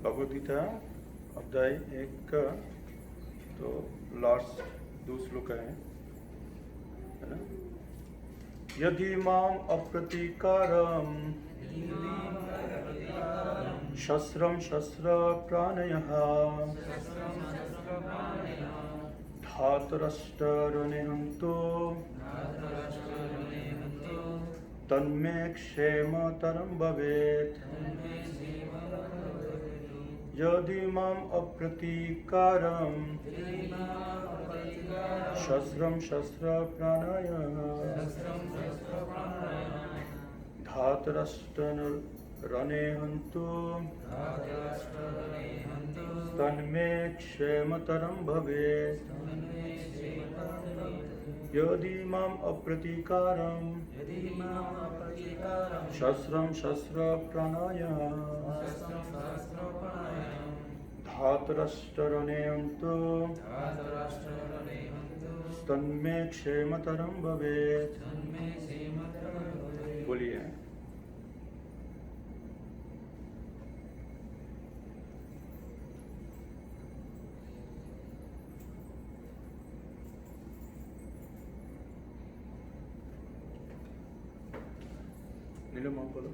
भगवद गीता अध्याय 1 का तो लास्ट 2 श्लोक है ना। यदि माम अप्रतीकारम शस्त्रम शस्त्र प्राणयः धातुराष्ट्रनिहन्तो तन्मे क्षेमतरं भवेत्। यदि माम अप्रतीकारं शस्त्रं शस्त्र प्राणयः धातुराष्ट्रनिहन्तो तन्मे क्षेमतरं भवेत्। यदि माम अप्रतीकारं शस्त्रं शस्त्र प्राणयः धातुराष्ट्रनिहन्तो तन्मे क्षेमतरं भवेत्। बोलिए। नीलम बोलो।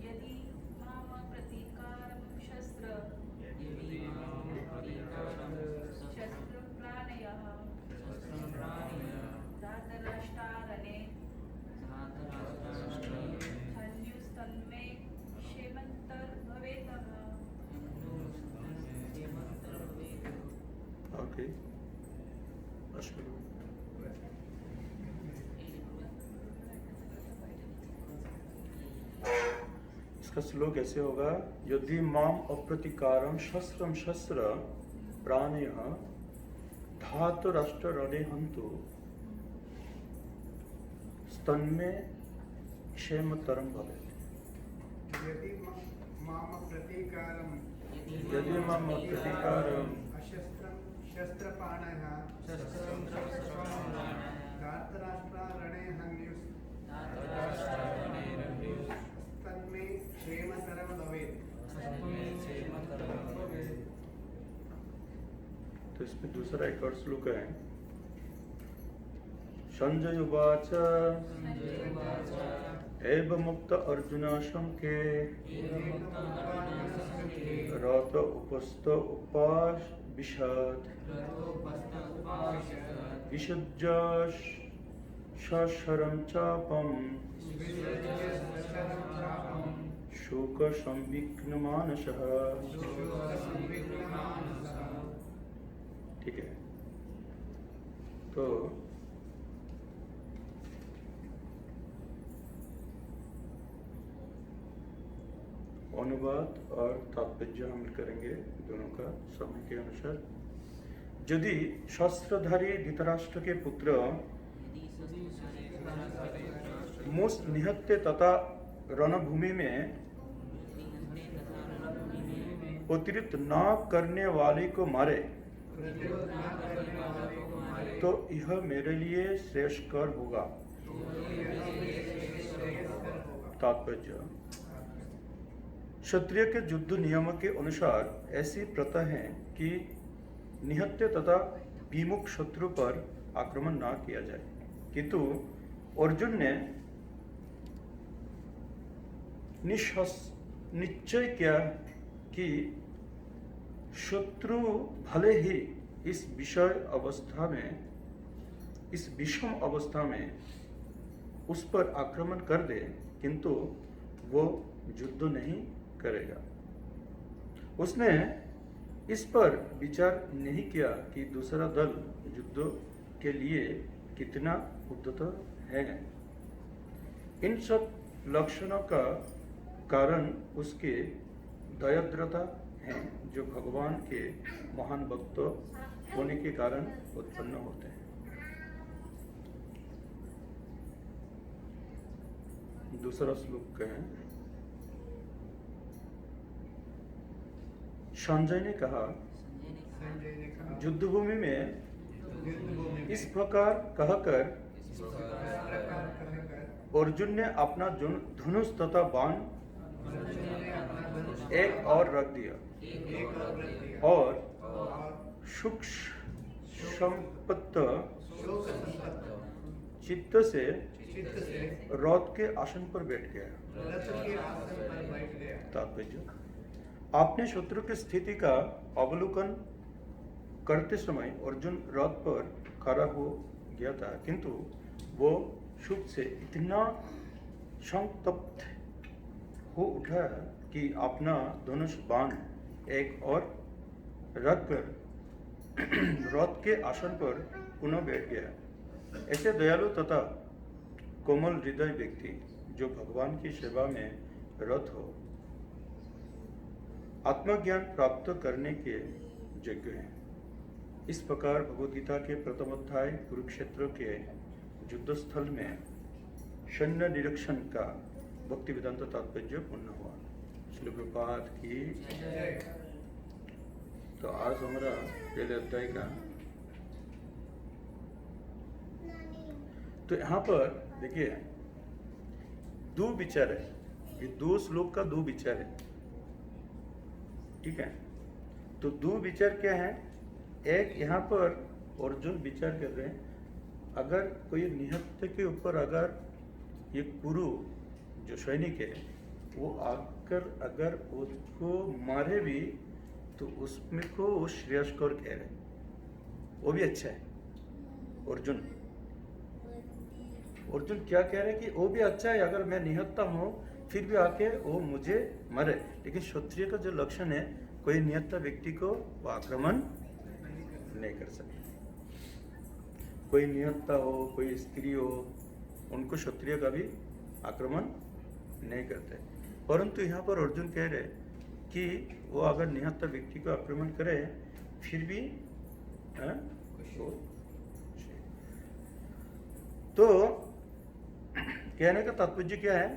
यदि माम प्रतीकारं शस्त्रं प्राणयः धातराष्ट्रारणे हन्युस्तन्मे क्षेमतरं भवेत्। ओके। अश्विनी इसका श्लोक ऐसे होगा। यदि माम अप्रतीकारम शस्त्रम शस्त्र प्राणयः धातुराष्ट्रनिहन्तो तन्मे क्षेमतरं भवेत्। यदि माम प्रतीकारं अशस्त्रं शस्त्रपाणः धातराष्ट्रारणे हन्युस्तन्मे क्षेमतरं भवेत्। तो इसमें दूसरा एक और श्लोक है। संजय उवाच एव मुक्त अर्जुन शंके रत उपस्थ उपास विशद विसृज्य सशरं चापम शोक संविघ्न मानसः। ठीक है। तो अनुवाद और तात्पर्य हम करेंगे दोनों का समय के अनुसार। यदि शस्त्रधारी धृतराष्ट्र के पुत्र मुझ निहत्ते तथा रणभूमि में उत्तरित न करने वाले को मारे तो यह मेरे लिए श्रेयस्कर होगा। तात्पर्य क्षत्रिय के युद्ध नियमों के अनुसार ऐसी प्रथा है कि निहत्ते तथा विमुख शत्रु पर आक्रमण न किया जाए, किंतु अर्जुन ने निश्चय किया कि शत्रु भले ही इस विषम अवस्था में उस पर आक्रमण कर दे, किंतु वो युद्ध नहीं करेगा। उसने इस पर विचार नहीं किया कि दूसरा दल युद्ध के लिए कितना उद्यत है। इन सब लक्षणों का कारण उसके दयाद्रता है, जो भगवान के महान भक्त होने के कारण उत्पन्न होते हैं। दूसरा श्लोक है। संजय ने कहा युद्धभूमि में इस प्रकार कहकर अर्जुन ने अपना धनुष तथा बाण अर्जुन ने अपना धनुष एक और रख दिया एक और रख दिया और और सूक्ष्मपत्त शोक संतप्त चित्त से चित्त से रथ के आसन पर बैठ गया। रथ के आसन पर बैठ गया। तात्पर्य, आपने शत्रु की स्थिति का अवलोकन करते समय अर्जुन रथ पर खड़ा हो गया था, किंतु वो सुख से इतना संतप्त हो उठा कि अपना धनुष बाण एक और रखकर रथ के आसन पर पुनः बैठ गया। ऐसे दयालु तथा कोमल हृदय व्यक्ति जो भगवान की सेवा में रत हो, आत्मज्ञान प्राप्त करने के योग्य हैं। इस प्रकार भगवद गीता के प्रथम अध्याय कुरुक्षेत्र के युद्ध स्थल में सैन्य निरीक्षण का भक्ति वेदांत तात्पर्य पूर्ण हुआ। श्रील प्रभुपाद की। जय। तो आज हमारा पहले अध्याय का, तो यहाँ पर देखिए दो विचार है, ये दो श्लोक का दो विचार है, ठीक है। तो दो विचार क्या है? एक यहाँ पर अर्जुन विचार कर रहे हैं, अगर कोई निहत्थे के ऊपर अगर ये कुरु जो सैनिक है वो आकर अगर उसको मारे भी तो उसमें को वो श्रेयस्कर कह रहे, वो भी अच्छा है। अर्जुन क्या कह रहे हैं कि वो भी अच्छा है, अगर मैं निहत्था हूँ फिर भी आके वो मुझे मरे। लेकिन क्षत्रिय का जो लक्षण है, कोई निहत्था व्यक्ति को वो आक्रमण नहीं कर सकते। कोई निहत्था हो, कोई स्त्री हो, उनको क्षत्रिय का भी आक्रमण नहीं करते। परंतु यहाँ पर अर्जुन कह रहे कि वो अगर निहत्था व्यक्ति को आक्रमण करे फिर भी तो कहने का तात्पर्य क्या है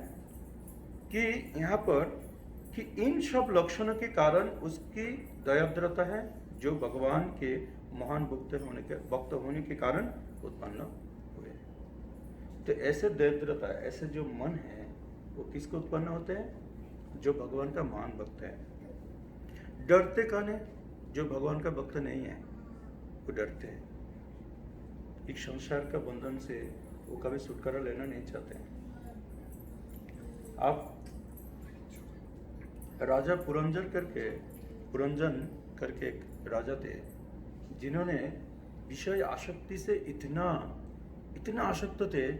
कि यहाँ पर कि इन सब लक्षणों के कारण उसकी दयाद्रता है जो भगवान के महान भक्त होने के कारण उत्पन्न हुए। तो ऐसे दरिद्रता, ऐसे जो मन है वो किसको उत्पन्न होते हैं? जो भगवान का महान भक्त है। डरते कौन है? जो भगवान का भक्त नहीं है वो डरते हैं। एक संसार का बंधन से वो कभी छुटकारा लेना नहीं चाहते हैं। आप राजा पुरंजन करके एक राजा थे जिन्होंने विषय आसक्ति से इतना आसक्त थे,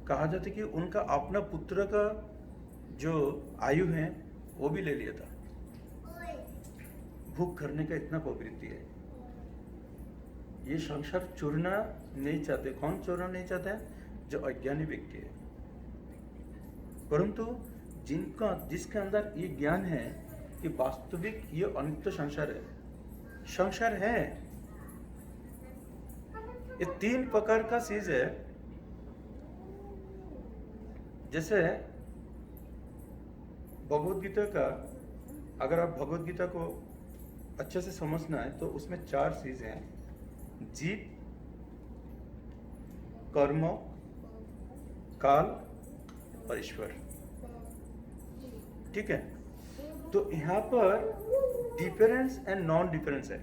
कहा जाता कि उनका अपना पुत्र का जो आयु है वो भी ले लिया था। भूख करने का इतना प्रवृत्ति है। ये संसार चोरना नहीं चाहते। कौन चोरना नहीं चाहता है? जो अज्ञानी व्यक्ति है। परंतु जिसके अंदर ये ज्ञान है कि वास्तविक ये अनित्य संसार है। ये तीन प्रकार का चीज है। जैसे भगवद गीता का, अगर आप भगवद गीता को अच्छे से समझना है तो उसमें 4 चीज हैं: जीव, कर्म, काल और ईश्वर। ठीक है। तो यहाँ पर डिफरेंस एंड नॉन डिफरेंस है।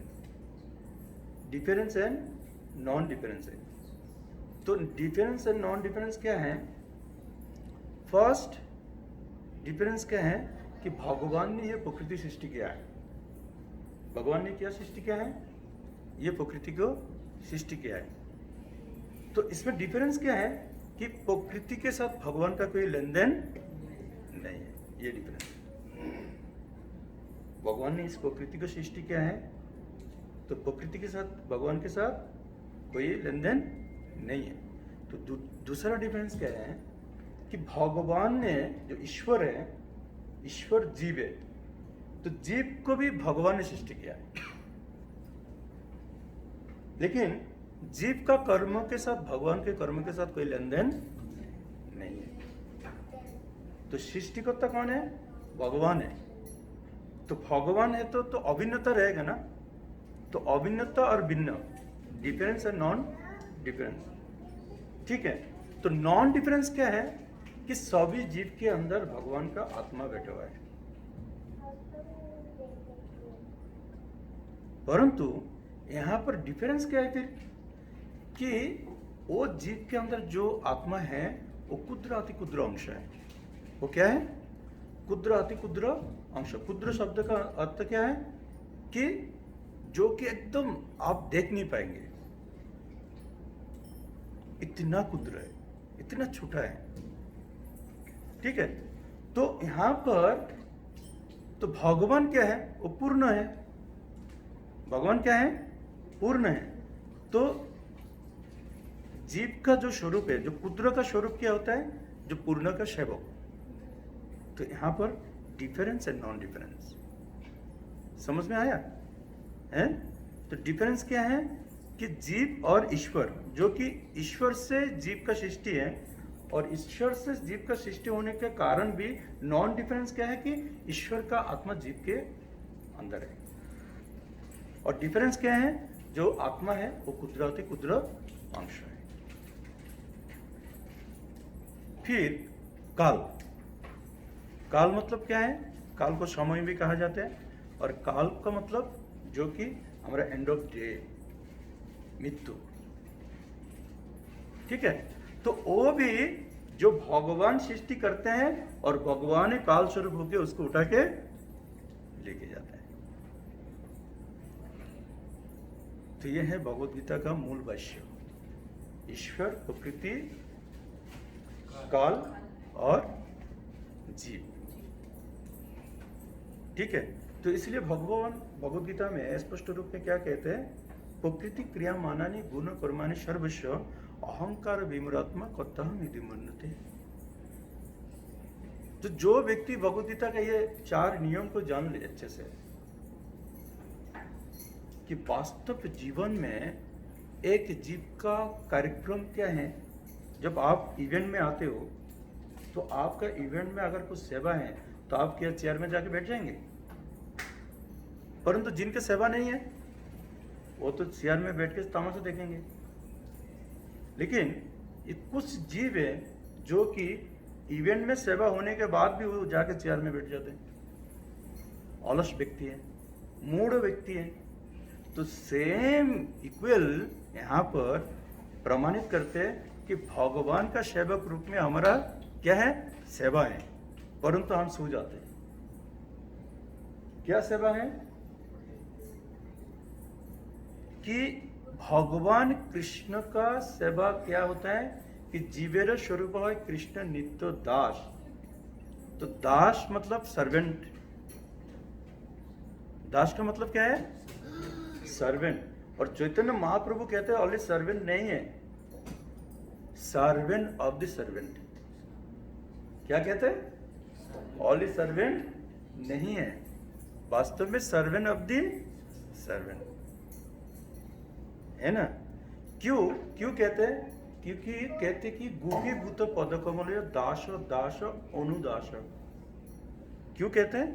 डिफरेंस एंड नॉन डिफरेंस है। तो डिफरेंस एंड नॉन डिफरेंस क्या है? फर्स्ट डिफरेंस क्या है कि भगवान ने ये प्रकृति सृष्टि किया है। भगवान ने क्या सृष्टि किया है? ये प्रकृति को सृष्टि किया है। तो इसमें डिफरेंस क्या है कि प्रकृति के साथ भगवान का कोई लेन देन नहीं है। ये डिफरेंस। भगवान ने इस प्रकृति को सृष्टि किया है तो प्रकृति के साथ भगवान के साथ कोई लेन देन नहीं है। तो दूसरा डिफरेंस क्या है कि भगवान ने, जो ईश्वर है, ईश्वर जीव है, तो जीव को भी भगवान ने सृष्टि किया है। लेकिन जीव का कर्म के साथ, भगवान के कर्म के साथ कोई लेन देन नहीं है। तो सृष्टिकर्ता कौन है? भगवान है। तो भगवान है तो अभिन्नता रहेगा ना। तो अभिन्नता और भिन्न, डिफरेंस और नॉन डिफरेंस। ठीक है। तो नॉन डिफरेंस क्या है कि सभी जीव के अंदर भगवान का आत्मा बैठा हुआ है, परंतु यहाँ पर डिफरेंस क्या है फिर कि वो जीव के अंदर जो आत्मा है वो कुद्र अति कुद्र अंश है। वो क्या है? कुद्र अति कुद्र अंश। कुद्र शब्द का अर्थ क्या है कि जो कि एकदम आप देख नहीं पाएंगे, इतना कुद्र है, इतना छोटा है। ठीक है, तो यहां पर तो भगवान क्या है? वो पूर्ण है। भगवान क्या है? पूर्ण है। तो जीव का जो स्वरूप है, जो कुद्र का स्वरूप क्या होता है? जो पूर्ण का सेवक। तो यहां पर डिफरेंस एंड नॉन डिफरेंस समझ में आया है? तो डिफरेंस क्या है कि जीव और ईश्वर, जो कि ईश्वर से जीव का सृष्टि है और ईश्वर से जीव का सृष्टि होने के कारण भी नॉन डिफरेंस क्या है कि ईश्वर का आत्मा जीव के अंदर है। और डिफरेंस क्या है? जो आत्मा है वो कुदरती कुद्र अंश है। फिर काल। काल मतलब क्या है? काल को समय भी कहा जाता है, और काल का मतलब जो कि हमारा एंड ऑफ डे, मृत्यु। ठीक है, तो वो भी जो भगवान सृष्टि करते हैं और भगवान काल स्वरूप होकर उसको उठा के लेके जाते हैं। तो यह है भगवद गीता का मूल भाष्य। ईश्वर, प्रकृति, काल और जीव। ठीक है, तो इसलिए भगवान भगवद गीता में स्पष्ट रूप में क्या कहते हैं? प्रकृति क्रिया मानानि गुण कर्माणि सर्वस्व अहंकार विमरात्मा कतः निधि मन्यते। तो जो व्यक्ति भगवद गीता का ये 4 नियम को जान ले अच्छे से, कि वास्तव जीवन में एक जीव का कार्यक्रम क्या है। जब आप इवेंट में आते हो तो आपका इवेंट में अगर कुछ सेवा है तो आप क्या चेयर में जाके बैठ जाएंगे? परंतु जिनके सेवा नहीं है वो तो चेयर में बैठ के तमाशा देखेंगे। लेकिन ये कुछ जीव है जो कि इवेंट में सेवा होने के बाद भी वो जाके चेयर में बैठ जाते हैं। अलस व्यक्ति है, मूढ़ व्यक्ति है। तो सेम इक्वल यहाँ पर प्रमाणित करते हैं कि भगवान का सेवक रूप में हमारा क्या है? सेवा है, परंतु हम सो जाते हैं। क्या सेवा है? कि भगवान कृष्ण का सेवा क्या होता है कि जीवेर स्वरूप है कृष्ण नित्य दास। तो दास मतलब सर्वेंट। दास का मतलब क्या है? सर्वेंट। और चैतन्य महाप्रभु कहते हैं ओनली सर्वेंट नहीं है, सर्वेंट ऑफ द सर्वेंट। क्या कहते हैं? ओनली सर्वेंट नहीं है, वास्तव में सर्वेंट ऑफ द सर्वेंट है ना। क्यों क्यों कहते हैं? क्योंकि कहते कि गुही भूत पद कमल दास दास अनुदास। क्यों कहते हैं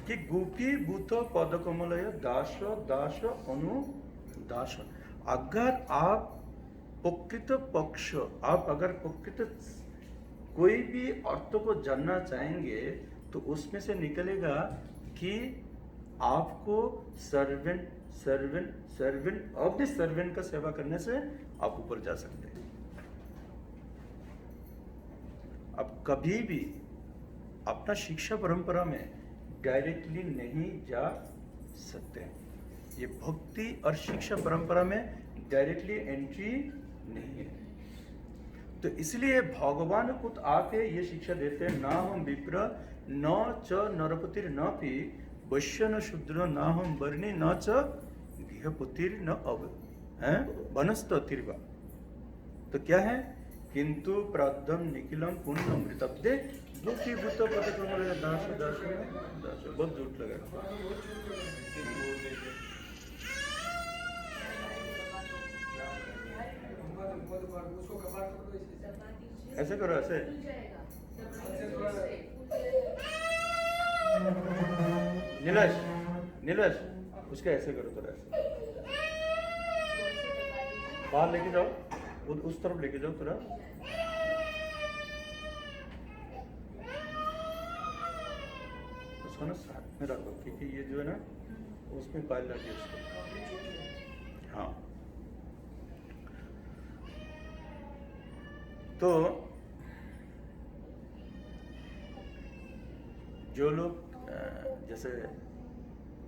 कि गुफी भूत पद कमल दास दास अनुदास। अगर आप प्रकृत पक्ष, आप अगर प्रकृत कोई भी अर्थ को जानना चाहेंगे तो उसमें से निकलेगा कि आपको servant servant servant of the servant का सेवा करने से आप ऊपर जा सकते हैं। आप कभी भी अपना शिक्षा परंपरा में डायरेक्टली नहीं जा सकते। ये भक्ति और शिक्षा परंपरा में डायरेक्टली एंट्री नहीं है। तो इसलिए भगवान खुद आके ये शिक्षा देते हैं, ना हम विप्र न च नरपतिर न पी वैश्य न शूद्र न हम वर्णी न च गृहपतिर न अव वनस्तिर्वा। तो क्या है? किंतु प्राद्धम निखिलम पुण्य अमृतब्दे दुखी भूत पद दास दास दास। बहुत झूठ लगा। ऐसे करो, ऐसे नीलेश नीलेश उसका ऐसे करो, थोड़ा ऐसे बाहर लेके जाओ, उस तरफ लेके जाओ थोड़ा। इसको ना साथ में रखो, क्योंकि ये जो है ना उसमें पायल लगी उसको। हाँ, तो जो लोग जैसे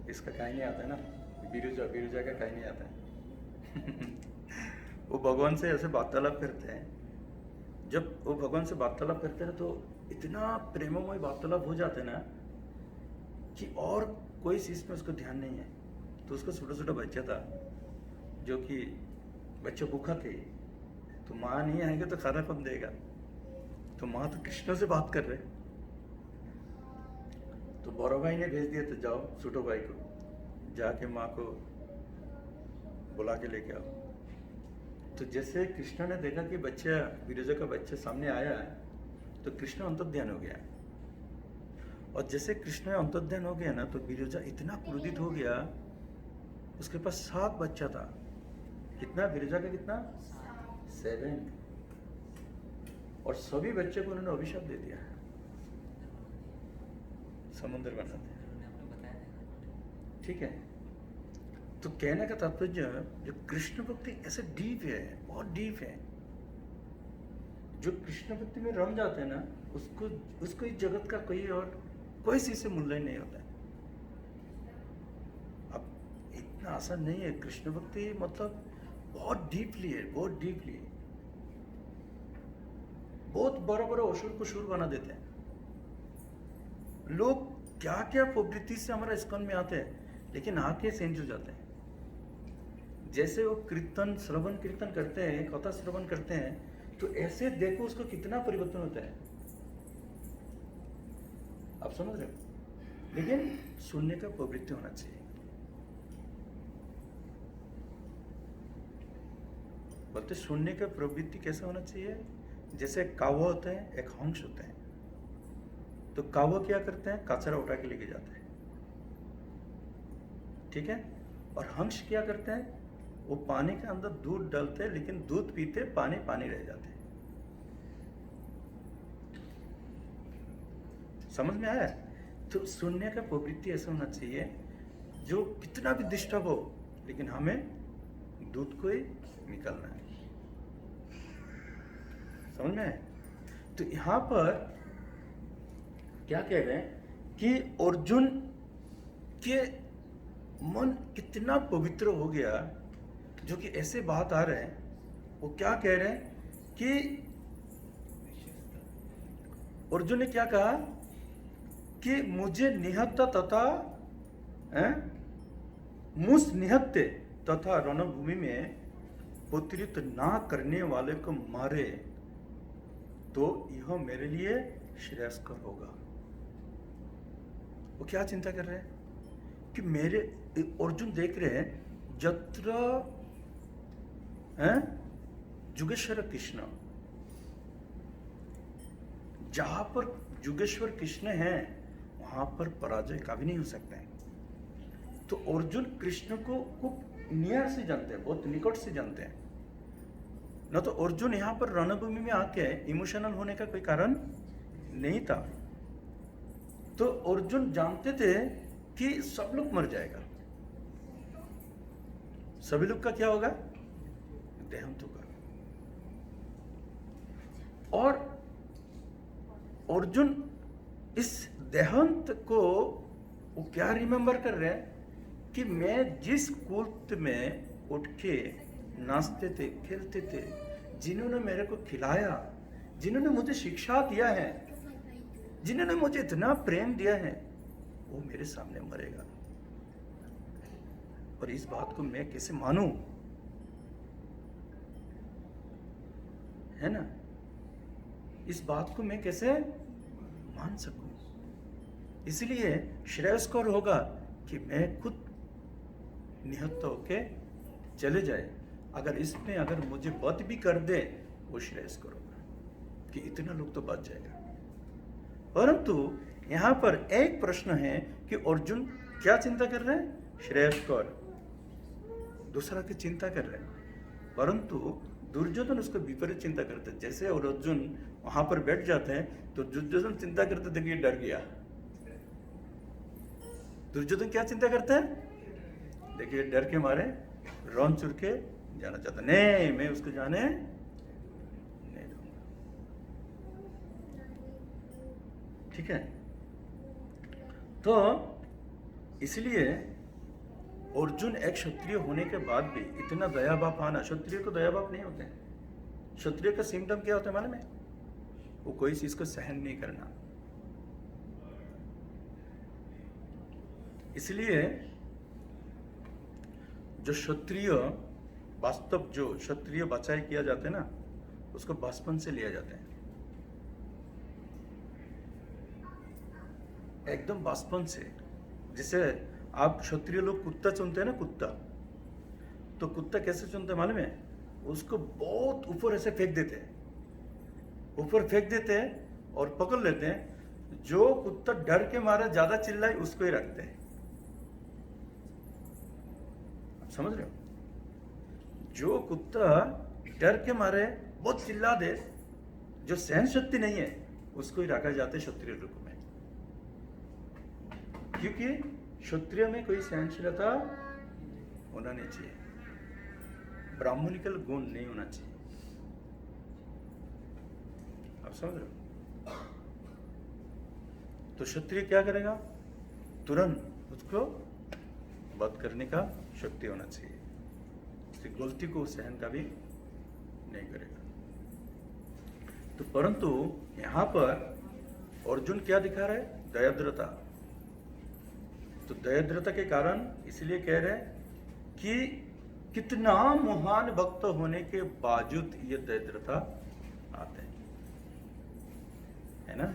इसका कहीं नहीं आता है ना, बिरुजा का कहीं नहीं आता है वो भगवान से ऐसे वार्तालाप करते हैं। जब वो भगवान से वार्तालाप करते हैं तो इतना प्रेममय वार्तालाप हो जाते हैं ना कि और कोई चीज में उसको ध्यान नहीं है। तो उसका छोटा छोटा बच्चा था, जो कि बच्चा भूखा थे, तो माँ नहीं आएगी तो खाना कब देगा, तो माँ तो कृष्ण से बात कर रहे। तो बड़ो भाई ने भेज दिया, तो जाओ छोटो भाई को जाके माँ को बुला के लेके आओ। तो जैसे कृष्ण ने देखा कि बच्चा, बिरुजा का बच्चा सामने आया है, तो कृष्ण अंतर्ध्यान हो गया। और जैसे कृष्ण अंतर्ध्यान हो गया ना, तो बिरुजा इतना क्रोधित हो गया। उसके पास 7 बच्चा था। कितना बिरुजा का, कितना 7। और सभी बच्चे को उन्होंने अभिशाप दे दिया, समुद्र बना दिया। ठीक है, तो कहने का तात्पर्य जो कृष्ण भक्ति ऐसे डीप है, बहुत डीप है। जो कृष्ण भक्ति में रम जाते हैं ना, उसको इस जगत का कोई चीज से मूल्य नहीं होता है। अब इतना आसान नहीं है कृष्ण भक्ति, मतलब बहुत डीपली है, बहुत डीपली। बहुत बड़ा बड़ा असुर को सुर बना देते हैं लोग। क्या क्या प्रवृत्ति से हमारा इस्कॉन में आते हैं, लेकिन आके चेंज हो जाते हैं। जैसे वो कीर्तन श्रवण कीर्तन करते हैं, कथा श्रवण करते हैं, तो ऐसे देखो उसको कितना परिवर्तन होता है, आप समझ रहे हो। लेकिन सुनने का प्रवृत्ति होना चाहिए। बोलते सुनने का प्रवृत्ति कैसा होना चाहिए, जैसे कावा होते हैं, एक हंस होते हैं। तो कावा क्या करते हैं, कचरा उठा के लेके जाते हैं, ठीक है। और हंस क्या करते हैं, वो पानी के अंदर दूध डालते हैं, लेकिन दूध पीते पानी पानी रह जाते हैं। समझ में आया। तो सुनने का प्रवृत्ति ऐसा होना चाहिए जो कितना भी डिस्टर्ब हो, लेकिन हमें दूध को ही निकलना है। समझ में आया। तो यहां पर क्या कह रहे हैं कि अर्जुन के मन कितना पवित्र हो गया, जो कि ऐसे बात आ रहे हैं। वो क्या कह रहे हैं कि अर्जुन ने क्या कहा कि मुझे निहत्ता तथा मुझ निहत्ते तथा रणभूमि में पुत्रित ना करने वाले को मारे तो यह मेरे लिए श्रेयस्कर होगा। वो क्या चिंता कर रहे हैं कि मेरे अर्जुन देख रहे हैं जत्र जुगेश्वर कृष्ण, जहां पर जुगेश्वर कृष्ण है वहां पर पराजय कभी नहीं हो सकता है। तो अर्जुन कृष्ण को खूब नियर से जानते हैं, बहुत निकट से जानते हैं। न तो अर्जुन यहाँ पर रणभूमि में आके इमोशनल होने का कोई कारण नहीं था। तो अर्जुन जानते थे कि सब लोग मर जाएगा, सभी लोग का क्या होगा, देहांत होगा। और अर्जुन इस देहांत को वो क्या रिमेंबर कर रहे हैं कि मैं जिस कुल में उठ के नाचते थे, खेलते थे, जिन्होंने मेरे को खिलाया, जिन्होंने मुझे शिक्षा दिया है, जिन्होंने मुझे इतना प्रेम दिया है, वो मेरे सामने मरेगा। और इस बात को मैं कैसे मानूं, है ना। इस बात को मैं कैसे मान सकूं। इसलिए श्रेयस्कर होगा कि मैं खुद निहत्त होके चले जाए। अगर इसमें अगर मुझे वध भी कर दे, वो श्रेयस्कर होगा कि इतना लोग तो बच जाएगा। परंतु यहाँ पर एक प्रश्न है कि अर्जुन क्या चिंता कर रहे हैं, श्रेयस्कर, दूसरा की चिंता कर रहे हैं। परंतु दुर्योधन उसको विपरीत चिंता करते हैं। जैसे और अर्जुन वहां पर बैठ जाते हैं तो दुर्योधन चिंता करते थे कि डर गया, दुर्योधन क्या चिंता करता है? देखिए डर के मारे रौन चुर के जाना चाहता, नहीं मैं उसको जाने नहीं दूंगा। ठीक है, तो इसलिए अर्जुन एक क्षत्रिय होने के बाद भी इतना दयाभाव आना, क्षत्रिय को दयाभाव नहीं होते हैं। क्षत्रिय का सिम्टम क्या होता है मालूम है? वो कोई चीज को सहन नहीं करना। इसलिए जो क्षत्रिय वास्तव जो क्षत्रिय बचाई किया जाता है ना, उसको बचपन से लिया जाता है, एकदम बचपन से। जैसे आप क्षत्रिय लोग कुत्ता चुनते हैं ना, कुत्ता, तो कुत्ता कैसे चुनते हैं मालूम है? उसको बहुत ऊपर ऐसे फेंक देते हैं, ऊपर फेंक देते हैं और पकड़ लेते हैं। जो कुत्ता डर के मारे ज्यादा चिल्लाए उसको ही रखते हैं। आप समझ रहे हो? जो कुत्ता डर के मारे बहुत चिल्ला दे, जो सहन शक्ति नहीं है, उसको ही रखा जाता है क्षत्रिय रूप में। क्योंकि क्षत्रिय में कोई सहनशीलता होना नहीं चाहिए, ब्राह्मणिकल गुण नहीं होना चाहिए। आप समझ रहे हो? तो क्षत्रिय क्या करेगा? तुरंत उसको वध करने का शक्ति होना चाहिए, उसकी गलती को सहन का भी नहीं करेगा। तो परंतु यहां पर अर्जुन क्या दिखा रहा है? दयाद्रता। तो दयाद्रता के कारण इसलिए कह रहे हैं कि कितना महान भक्त होने के बावजूद ये दरिद्रता आते हैं, है ना?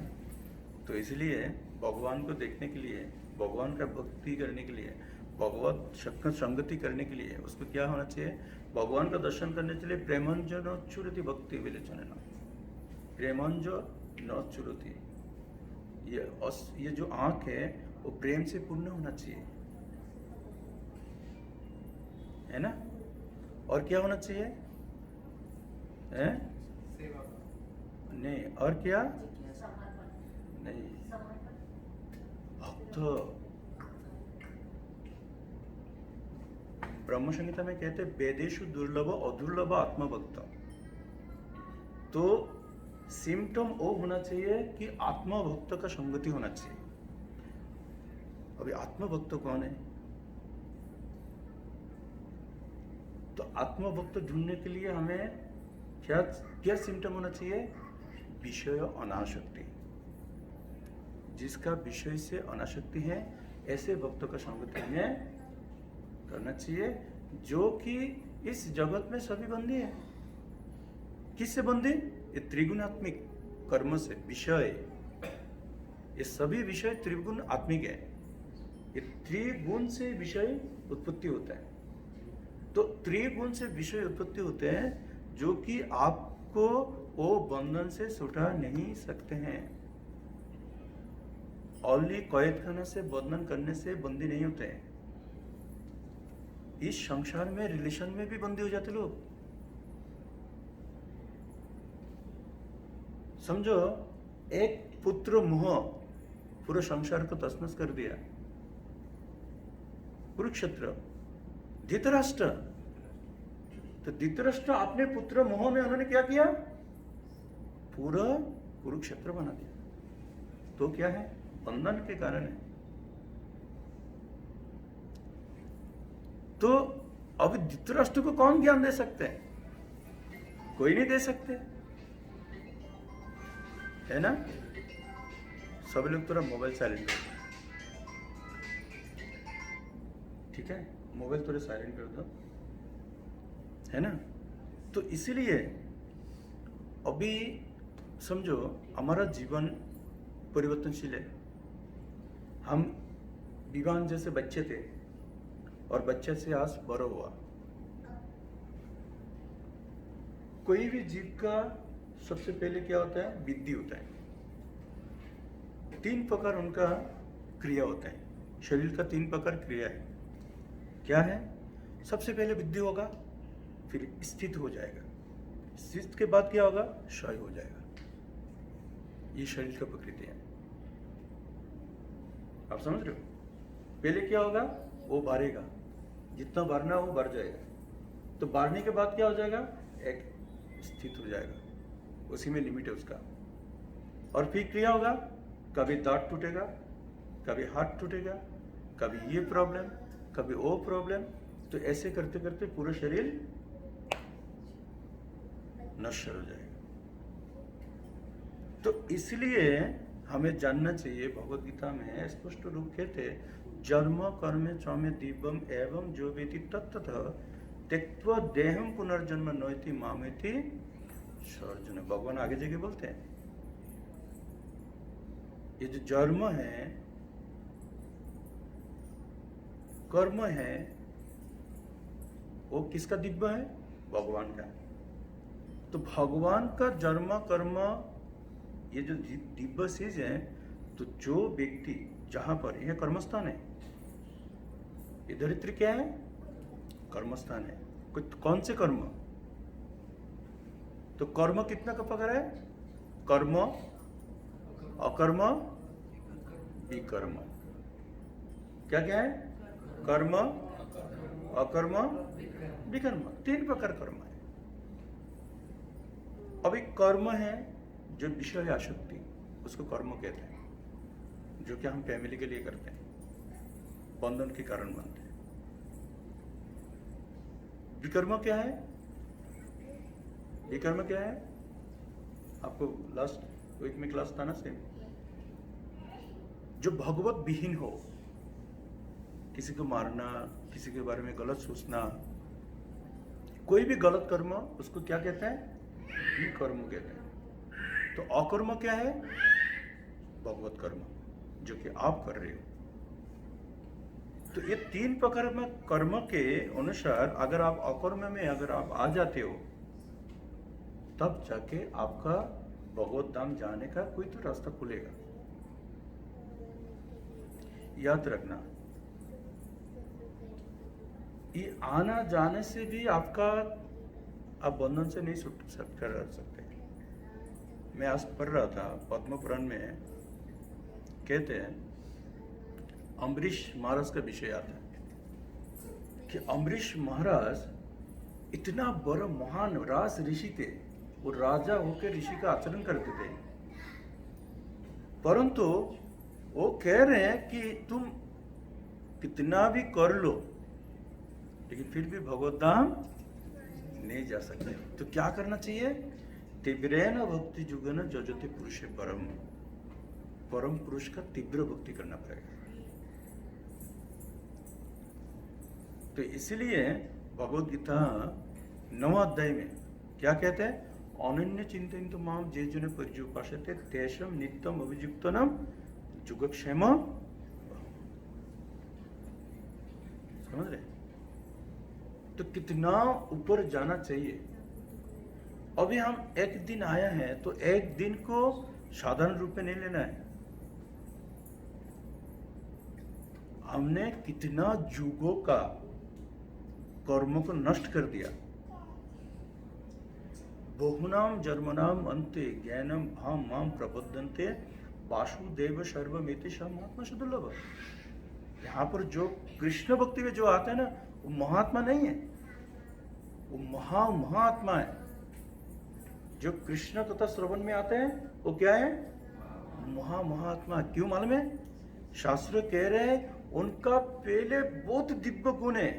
तो इसलिए भगवान को देखने के लिए, भगवान का भक्ति करने के लिए, भगवत संगति करने के लिए उसको क्या होना चाहिए? भगवान का दर्शन करने के लिए प्रेमंज न चुरति भक्ति विलेचन, प्रेमंज न चुरति, ये जो आंख है वो प्रेम से पूर्ण होना चाहिए, है ना? और क्या होना चाहिए? है? सेवा। नहीं, और क्या? नहीं, भक्त। ब्रह्म संहिता में कहते हैं वेदेषु दुर्लभ अदुर्लभ आत्मभक्त। तो सिम्टम वो होना चाहिए कि आत्मभक्त का संगति होना चाहिए। अभी आत्मभक्त कौन है? तो आत्मभक्त ढूंढने के लिए हमें क्या क्या सिम्टम होना चाहिए? विषय अनासक्ति। जिसका विषय से अनासक्ति है, ऐसे भक्तों का संगति हमें करना चाहिए, जो कि इस जगत में सभी बंदी है। किससे बंदी? ये त्रिगुणात्मिक कर्म से, विषय, ये सभी विषय त्रिगुण आत्मिक है। ये त्रिगुण से विषय उत्पत्ति होता है। तो त्रिगुण से विषय उत्पत्ति होते हैं, जो कि आपको वो बंधन से छुटा नहीं सकते हैं। ओनली कैद खाना से बंधन करने से बंदी नहीं होते हैं। इस संसार में रिलेशन में भी बंदी हो जाते लोग। समझो, एक पुत्र मोह पूरे संसार को तसनस कर दिया। कुरुक्षेत्र, धृतराष्ट्र, तो धृतराष्ट्र अपने पुत्र मोह में उन्होंने क्या किया? पूरा कुरुक्षेत्र बना दिया। तो क्या है? बंधन के कारण है। तो अब धृतराष्ट्र को कौन ज्ञान दे सकते हैं? कोई नहीं दे सकते, है ना? सब लोग थोड़ा मोबाइल साइलेंट कर दो, ठीक है? मोबाइल थोड़े साइलेंट कर दो, है ना? तो इसीलिए अभी समझो हमारा जीवन परिवर्तनशील है। हम विवान जैसे बच्चे थे और बच्चे से आज बड़ा हुआ। कोई भी जीव का सबसे पहले क्या होता है? विद्धि होता है। 3 प्रकार उनका क्रिया होता है। शरीर का 3 प्रकार क्रिया है। क्या है? सबसे पहले विद्धि होगा, फिर स्थित हो जाएगा, स्थित के बाद क्या होगा? क्षय हो जाएगा। ये शरीर का प्रकृति है। आप समझ रहे हो? पहले क्या होगा, वो बढ़ेगा, जितना बढ़ना वो बढ़ जाएगा, तो बढ़ने के बाद क्या हो जाएगा, एक स्थित हो जाएगा, उसी में लिमिट है उसका। और फिर क्या होगा, कभी दांत टूटेगा, कभी हाथ टूटेगा, कभी ये प्रॉब्लम, कभी वो प्रॉब्लम, तो ऐसे करते करते पूरा शरीर नश्वर हो जाएगा। तो इसलिए हमें जानना चाहिए, भगवद गीता में स्पष्ट रूप कहते, जन्म कर्म चौम्य दिव्यम एवं जो वेति तत्ततः त्यक्त्वा देहम पुनर्जन्म नोति मामेति सर्जुन। भगवान आगे जगह बोलते हैं, ये जो जन्म है, कर्म है, वो किसका दिव्य है, भगवान का। तो भगवान का जन्म कर्म ये जो दिव्य चीज है, तो जो व्यक्ति जहां पर, यह कर्मस्थान है, ये धरित्री क्या है, कर्मस्थान है। कौन से कर्म, तो कर्म कितना का पकड़ है, कर्म, अकर्म, विकर्म। क्या क्या है, कर्म, अकर्म, विकर्म, 3 प्रकार कर्म है। अभी कर्म है जो विषय आसक्ति, उसको कर्म कहते हैं, जो कि हम फैमिली के लिए करते हैं, बंधन के कारण बनते हैं। विकर्म क्या है, विकर्म क्या है, आपको लास्ट वीक में क्लास था ना सेम, जो भगवत विहीन हो, किसी को मारना, किसी के बारे में गलत सोचना, कोई भी गलत कर्म, उसको क्या कहते हैं, विकर्म कहते हैं। तो अकर्म क्या है, भगवत कर्म, जो कि आप कर रहे हो। तो ये 3 प्रकार में कर्म के अनुसार अगर आप अकर्म में अगर आप आ जाते हो, तब जाके आपका भगवत धाम जाने का कोई तो रास्ता खुलेगा। याद रखना, ये आना जाने से भी आपका, आप बंधन से नहीं छूट सकते। मैं आज पढ़ रहा था पद्म पुराण में, कहते हैं अम्बरीश महाराज का विषय आता है कि अम्बरीश महाराज इतना बड़ा महान राज ऋषि थे, वो राजा होकर ऋषि का आचरण करते थे, परंतु वो कह रहे हैं कि तुम कितना भी कर लो, लेकिन फिर भी भगवत धाम नहीं जा सकते। तो क्या करना चाहिए, तीव्रेन भक्ति जुगन जजते पुरुषे परम, परम पुरुष का तीव्र भक्ति करना पड़ेगा। तो इसलिए भगवद गीता 9 अध्याय में क्या कहते हैं, अनन्य चिंतन तो माम जे जने पर्युपासते तेषम नित्यम अभियुक्तनम जुगक्षेम। समझ रहे, तो कितना ऊपर जाना चाहिए। अभी हम एक दिन आया है, तो एक दिन को साधारण रूप में नहीं लेना है। हमने कितना युगों का कर्म को नष्ट कर दिया। बहुनाम जन्मनाम अंते ज्ञानम भाम माम प्रबोधन्ते वासुदेव सर्वमेति महात्मा सुदुर्लभ। यहाँ पर जो कृष्ण भक्ति में जो आता है ना, वो महात्मा नहीं है, वो महात्मा है। जो कृष्ण तथा श्रवण में आते हैं वो क्या है, महात्मा। क्यों मालूम है, शास्त्र कह रहे हैं उनका पहले बहुत दिव्य गुण है।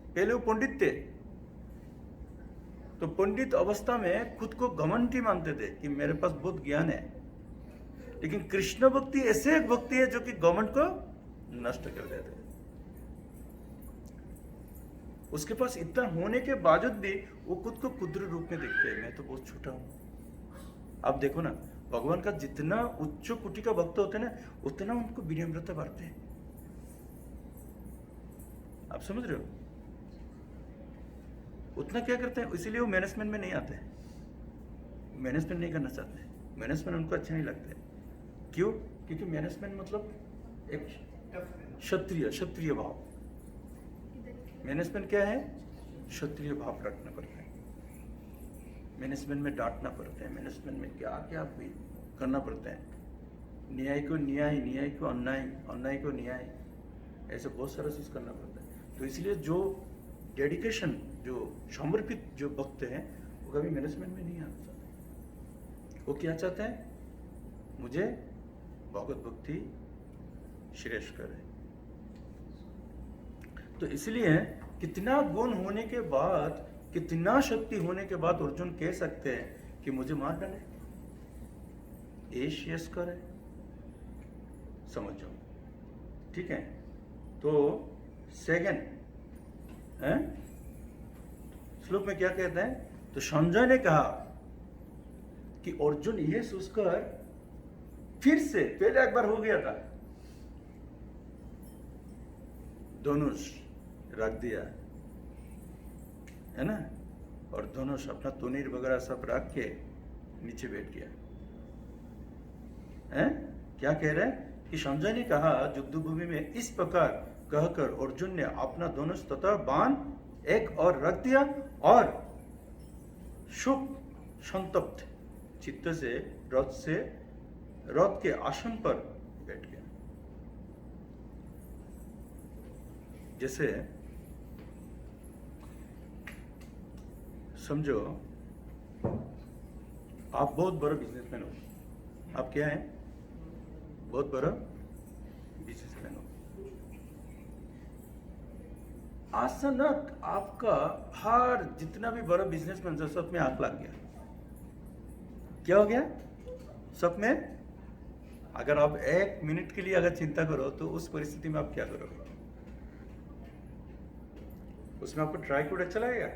पहले वो पंडित थे, तो पंडित अवस्था में खुद को घमंडी मानते थे कि मेरे पास बहुत ज्ञान है। लेकिन कृष्ण भक्ति ऐसे एक भक्ति है जो कि घमंड को नष्ट कर देते। उसके पास इतना होने के बावजूद भी वो खुद को क्षुद्र रूप में देखते हैं, मैं तो बहुत छोटा हूं। आप देखो ना, भगवान का जितना उच्च कोटि का भक्त होते हैं ना, उतना उनको विनम्रता बढ़ते हैं। आप समझ रहे हो, उतना क्या करते हैं, इसीलिए वो मैनेजमेंट में नहीं आते हैं, मैनेजमेंट नहीं करना चाहते हैं, मैनेजमेंट उनको अच्छा नहीं लगता है। क्यों, क्योंकि मैनेजमेंट मतलब एक क्षत्रिय भाव। मैनेजमेंट क्या है, क्षत्रिय भाव रखना पड़ता है। मैनेजमेंट में डांटना पड़ता है, मैनेजमेंट में क्या क्या भी करना पड़ता है। न्याय को न्याय, न्याय को अन्याय, अन्याय को न्याय, ऐसे बहुत सारा चीज करना पड़ता है। तो इसलिए जो डेडिकेशन, जो समर्पित जो भक्त हैं, वो कभी मैनेजमेंट में नहीं आना चाहते। वो क्या चाहते हैं? मुझे भगवत भक्ति श्रेष्ठ करे। तो इसलिए कितना गुण होने के बाद, कितना शक्ति होने के बाद अर्जुन कह सकते हैं कि मुझे मार डाले, यश करे। समझ जाओ, ठीक है। तो सेकंड है श्लोक में क्या कहते हैं? तो संजय ने कहा कि अर्जुन यह सोचकर फिर से, पहले एक बार हो गया था, धनुष रख दिया है ना, और धनुष अपना तुनीर वगैरह सब रख के नीचे बैठ गया है। क्या कह रहे हैं कि संजय ने कहा, युद्ध भूमि में इस प्रकार कहकर अर्जुन ने अपना धनुष तथा बाण एक और रख दिया और शोक संतप्त चित्त से रथ के आसन पर बैठ गया। जैसे समझो आप बहुत बड़ा बिजनेसमैन हो। आप क्या हैं? बहुत बड़ा बिजनेसमैन हो। अचानक आपका हर जितना भी बड़ा बिजनेसमैन था सब में आग लग गया। क्या हो गया? सब में। अगर आप एक मिनट के लिए अगर चिंता करो तो उस परिस्थिति में आप क्या करोगे? उसमें आपको ट्राई कोड अच्छा लगेगा?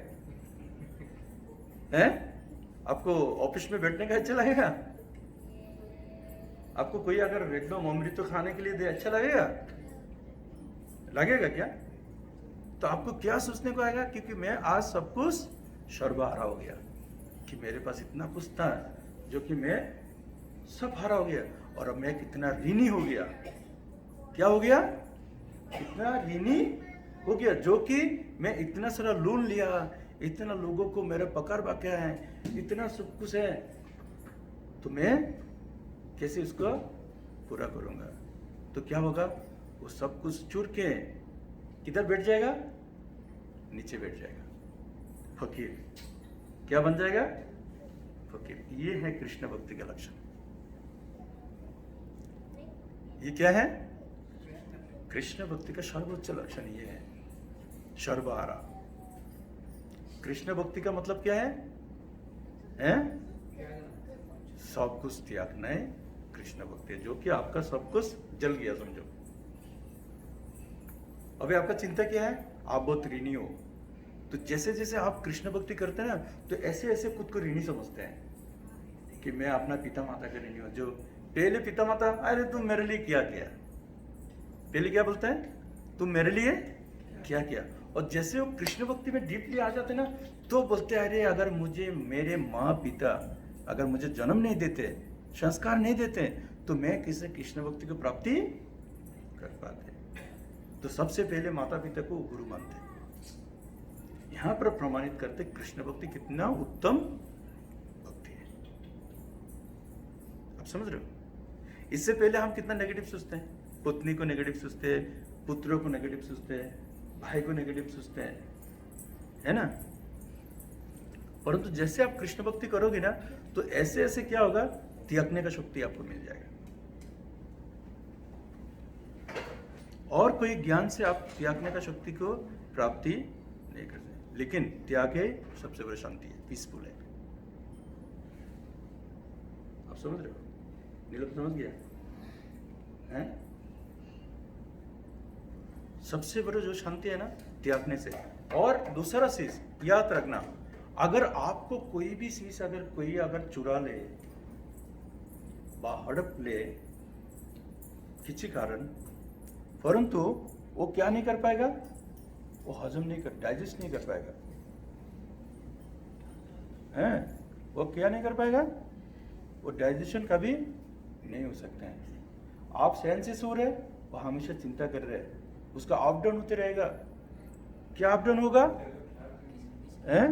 हैं? आपको ऑफिस में बैठने का अच्छा लगेगा? आपको कोई अगर एकदम अमृत तो खाने के लिए दे, अच्छा लगेगा? लगेगा क्या? तो आपको क्या सोचने को आएगा? क्योंकि मैं आज सब कुछ सर्वहारा हो गया, कि मेरे पास इतना कुछ था जो कि मैं सब हारा हो गया, और अब मैं कितना ऋणी हो गया। क्या हो गया? कितना ऋणी हो गया, जो कि मैं इतना सारा लोन लिया, इतना लोगों को मेरे पकड़ बाका है, इतना सब कुछ है, तो मैं कैसे उसको पूरा करूंगा? तो क्या होगा? वो सब कुछ चूर के किधर बैठ जाएगा? नीचे बैठ जाएगा। फकीर। क्या बन जाएगा? फकीर। ये है कृष्ण भक्ति का लक्षण। ये क्या है? कृष्ण भक्ति का सर्वोच्च लक्षण ये है, सर्वहारा। कृष्ण भक्ति का मतलब क्या है? सब कुछ त्यागना है कृष्ण भक्ति, जो कि आपका सब कुछ जल गया समझो। अभी आपका चिंता क्या है? आप बहुत ऋणी हो। तो जैसे जैसे आप कृष्ण भक्ति करते हैं ना, तो ऐसे ऐसे खुद को ऋणी समझते हैं कि मैं अपना पिता माता का ऋणी हूं। जो पहले पिता माता, अरे तुम मेरे लिए क्या किया, पहले क्या बोलता है? तुम मेरे लिए क्या किया। और जैसे वो कृष्ण भक्ति में डीपली आ जाते ना, तो बोलते हैं, अरे अगर मुझे मेरे माँ पिता अगर मुझे जन्म नहीं देते, संस्कार नहीं देते, तो मैं किसी कृष्ण भक्ति को प्राप्ति कर पाते। तो सबसे पहले माता पिता को गुरु मानते। यहां पर प्रमाणित करते कृष्ण भक्ति कितना उत्तम भक्ति है। आप समझ रहे हो? इससे पहले हम कितना नेगेटिव सोचते हैं, पत्नी को नेगेटिव सोचते हैं, पुत्रों को नेगेटिव सोचते हैं, भाई को नेगेटिव सोचते हैं, है ना। परंतु जैसे आप कृष्ण भक्ति करोगे ना, तो ऐसे ऐसे क्या होगा? त्यागने का शक्ति आपको मिल जाएगा। और कोई ज्ञान से आप त्यागने का शक्ति को प्राप्ति नहीं कर सकते। लेकिन त्यागे सबसे बड़ी शांति है, पीसफुल है। आप समझ रहे हो? नीलम समझ गया है? सबसे बड़ी जो शांति है ना, त्यागने से। और दूसरा चीज याद रखना, अगर आपको कोई भी चीज अगर कोई अगर चुरा ले हड़प ले किसी कारण, परंतु वो क्या नहीं कर पाएगा? वो हजम नहीं कर, डाइजेस्ट नहीं कर पाएगा, हैं? वो क्या नहीं कर पाएगा? वो डाइजेशन कभी नहीं हो सकता है। आप सहन से सो रहे, वो हमेशा चिंता कर रहे हैं, उसका अप डाउन होते रहेगा। क्या अप डाउन होगा? हैं?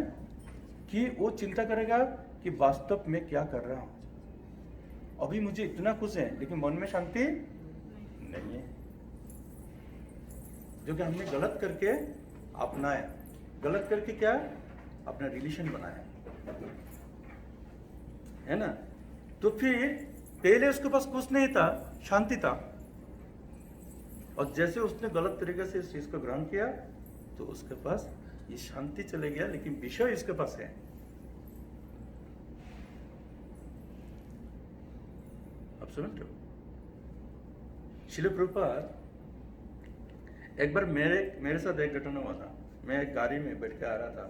कि वो चिंता करेगा कि वास्तव में क्या कर रहा हूं। अभी मुझे इतना खुश है, लेकिन मन में शांति नहीं है। जो कि हमने गलत करके अपनाया, गलत करके क्या अपना रिलेशन बनाया, है ना। तो फिर पहले उसके पास कुछ नहीं था, शांति था, और जैसे उसने गलत तरीके से इस चीज को ग्रहण किया तो उसके पास ये शांति चले गया, लेकिन विषय इसके पास है। आप समझ रहे हो? श्रील प्रभुपाद, एक बार मेरे साथ एक घटना हुआ था। मैं एक गाड़ी में बैठ के आ रहा था,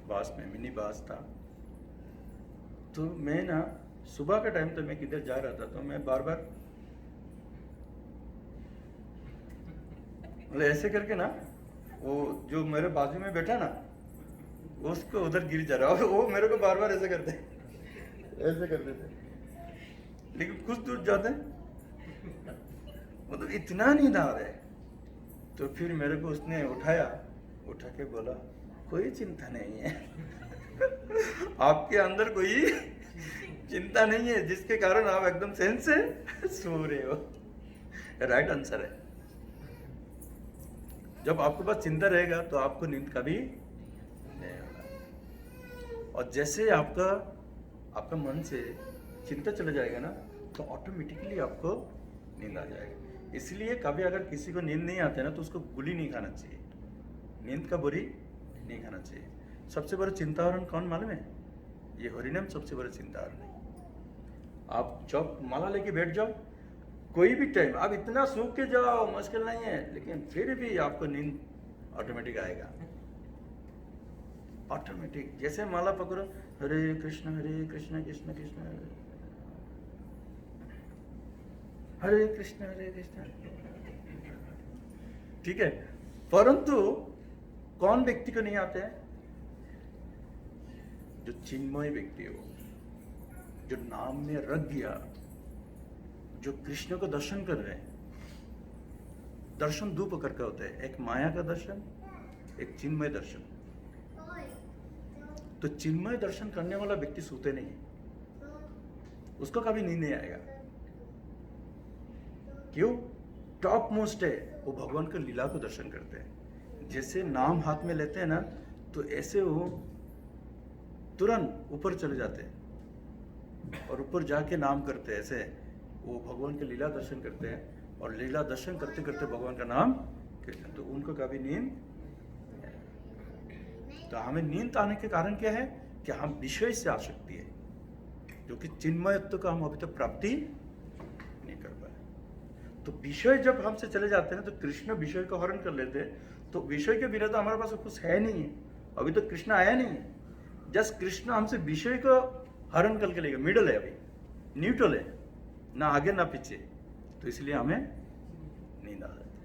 बस में, मिनी बस था। तो मैं ना सुबह का टाइम तो मैं किधर जा रहा था, तो मैं बार बार मतलब ऐसे करके ना, वो जो मेरे बाजू में बैठा ना उसको उधर गिर जा रहा, वो मेरे को बार बार ऐसे करते थे। लेकिन कुछ दूर जाते मतलब इतना नींद आ रहा है। तो फिर मेरे को उसने उठा के बोला, कोई चिंता नहीं है आपके अंदर कोई चिंता नहीं है, जिसके कारण आप एकदम चैन से सो रहे हो। राइट आंसर है। जब आपके पास चिंता रहेगा तो आपको नींद कभी नहीं होगा। और जैसे आपका मन से चिंता चला जाएगा ना, तो ऑटोमेटिकली आपको नींद आ जाएगा। इसलिए कभी अगर किसी को नींद नहीं आती ना, तो उसको गोली नहीं खाना चाहिए, नींद का बुरी नहीं खाना चाहिए। सबसे बड़ा चिंताहरण कौन मालूम है? ये हरिनाम सबसे बड़ा चिंताहरण है। आप जब माला लेके बैठ जाओ, कोई भी टाइम आप इतना सूख के जाओ, मुश्किल नहीं है, लेकिन फिर भी आपको नींद ऑटोमेटिक आएगा, ऑटोमेटिक। जैसे माला पकड़ो, हरे कृष्ण कृष्ण कृष्ण हरे कृष्ण, ठीक है। परंतु कौन व्यक्ति को नहीं आते हैं? जो चिन्मय व्यक्ति हो, जो नाम में रख गया, जो कृष्ण को दर्शन कर रहे हैं। दर्शन दो प्रकार का होता है, एक माया का दर्शन, एक चिन्मय दर्शन। तो चिन्मय दर्शन करने वाला व्यक्ति सोते नहीं है, उसको कभी नींद नहीं आएगा। क्यों? टॉप मोस्ट है, वो भगवान का लीला को दर्शन करते हैं। जैसे नाम हाथ में लेते हैं ना, तो ऐसे वो तुरंत ऊपर चले जाते हैं और ऊपर जाके नाम करते हैं। ऐसे वो भगवान के लीला दर्शन करते हैं, और लीला दर्शन करते करते भगवान का नाम करते हैं, तो उनको कभी नींद। तो हमें नींद आने के कारण क्या है कि हम विषय से आसक्ति है, जो कि चिन्मयत्व का हम अभी तक प्राप्ति नहीं कर पाए। तो विषय जब हमसे चले जाते हैं तो कृष्ण विषय को हरण कर लेते हैं। तो विषय के बिना तो हमारे पास कुछ है नहीं है, अभी तो कृष्ण आया नहीं है। जस्ट कृष्ण हमसे विषय को हरण करके लेगा, मिडल है, अभी न्यूट्रल है, ना आगे ना पीछे। तो इसलिए हमें नींद आ जाती है।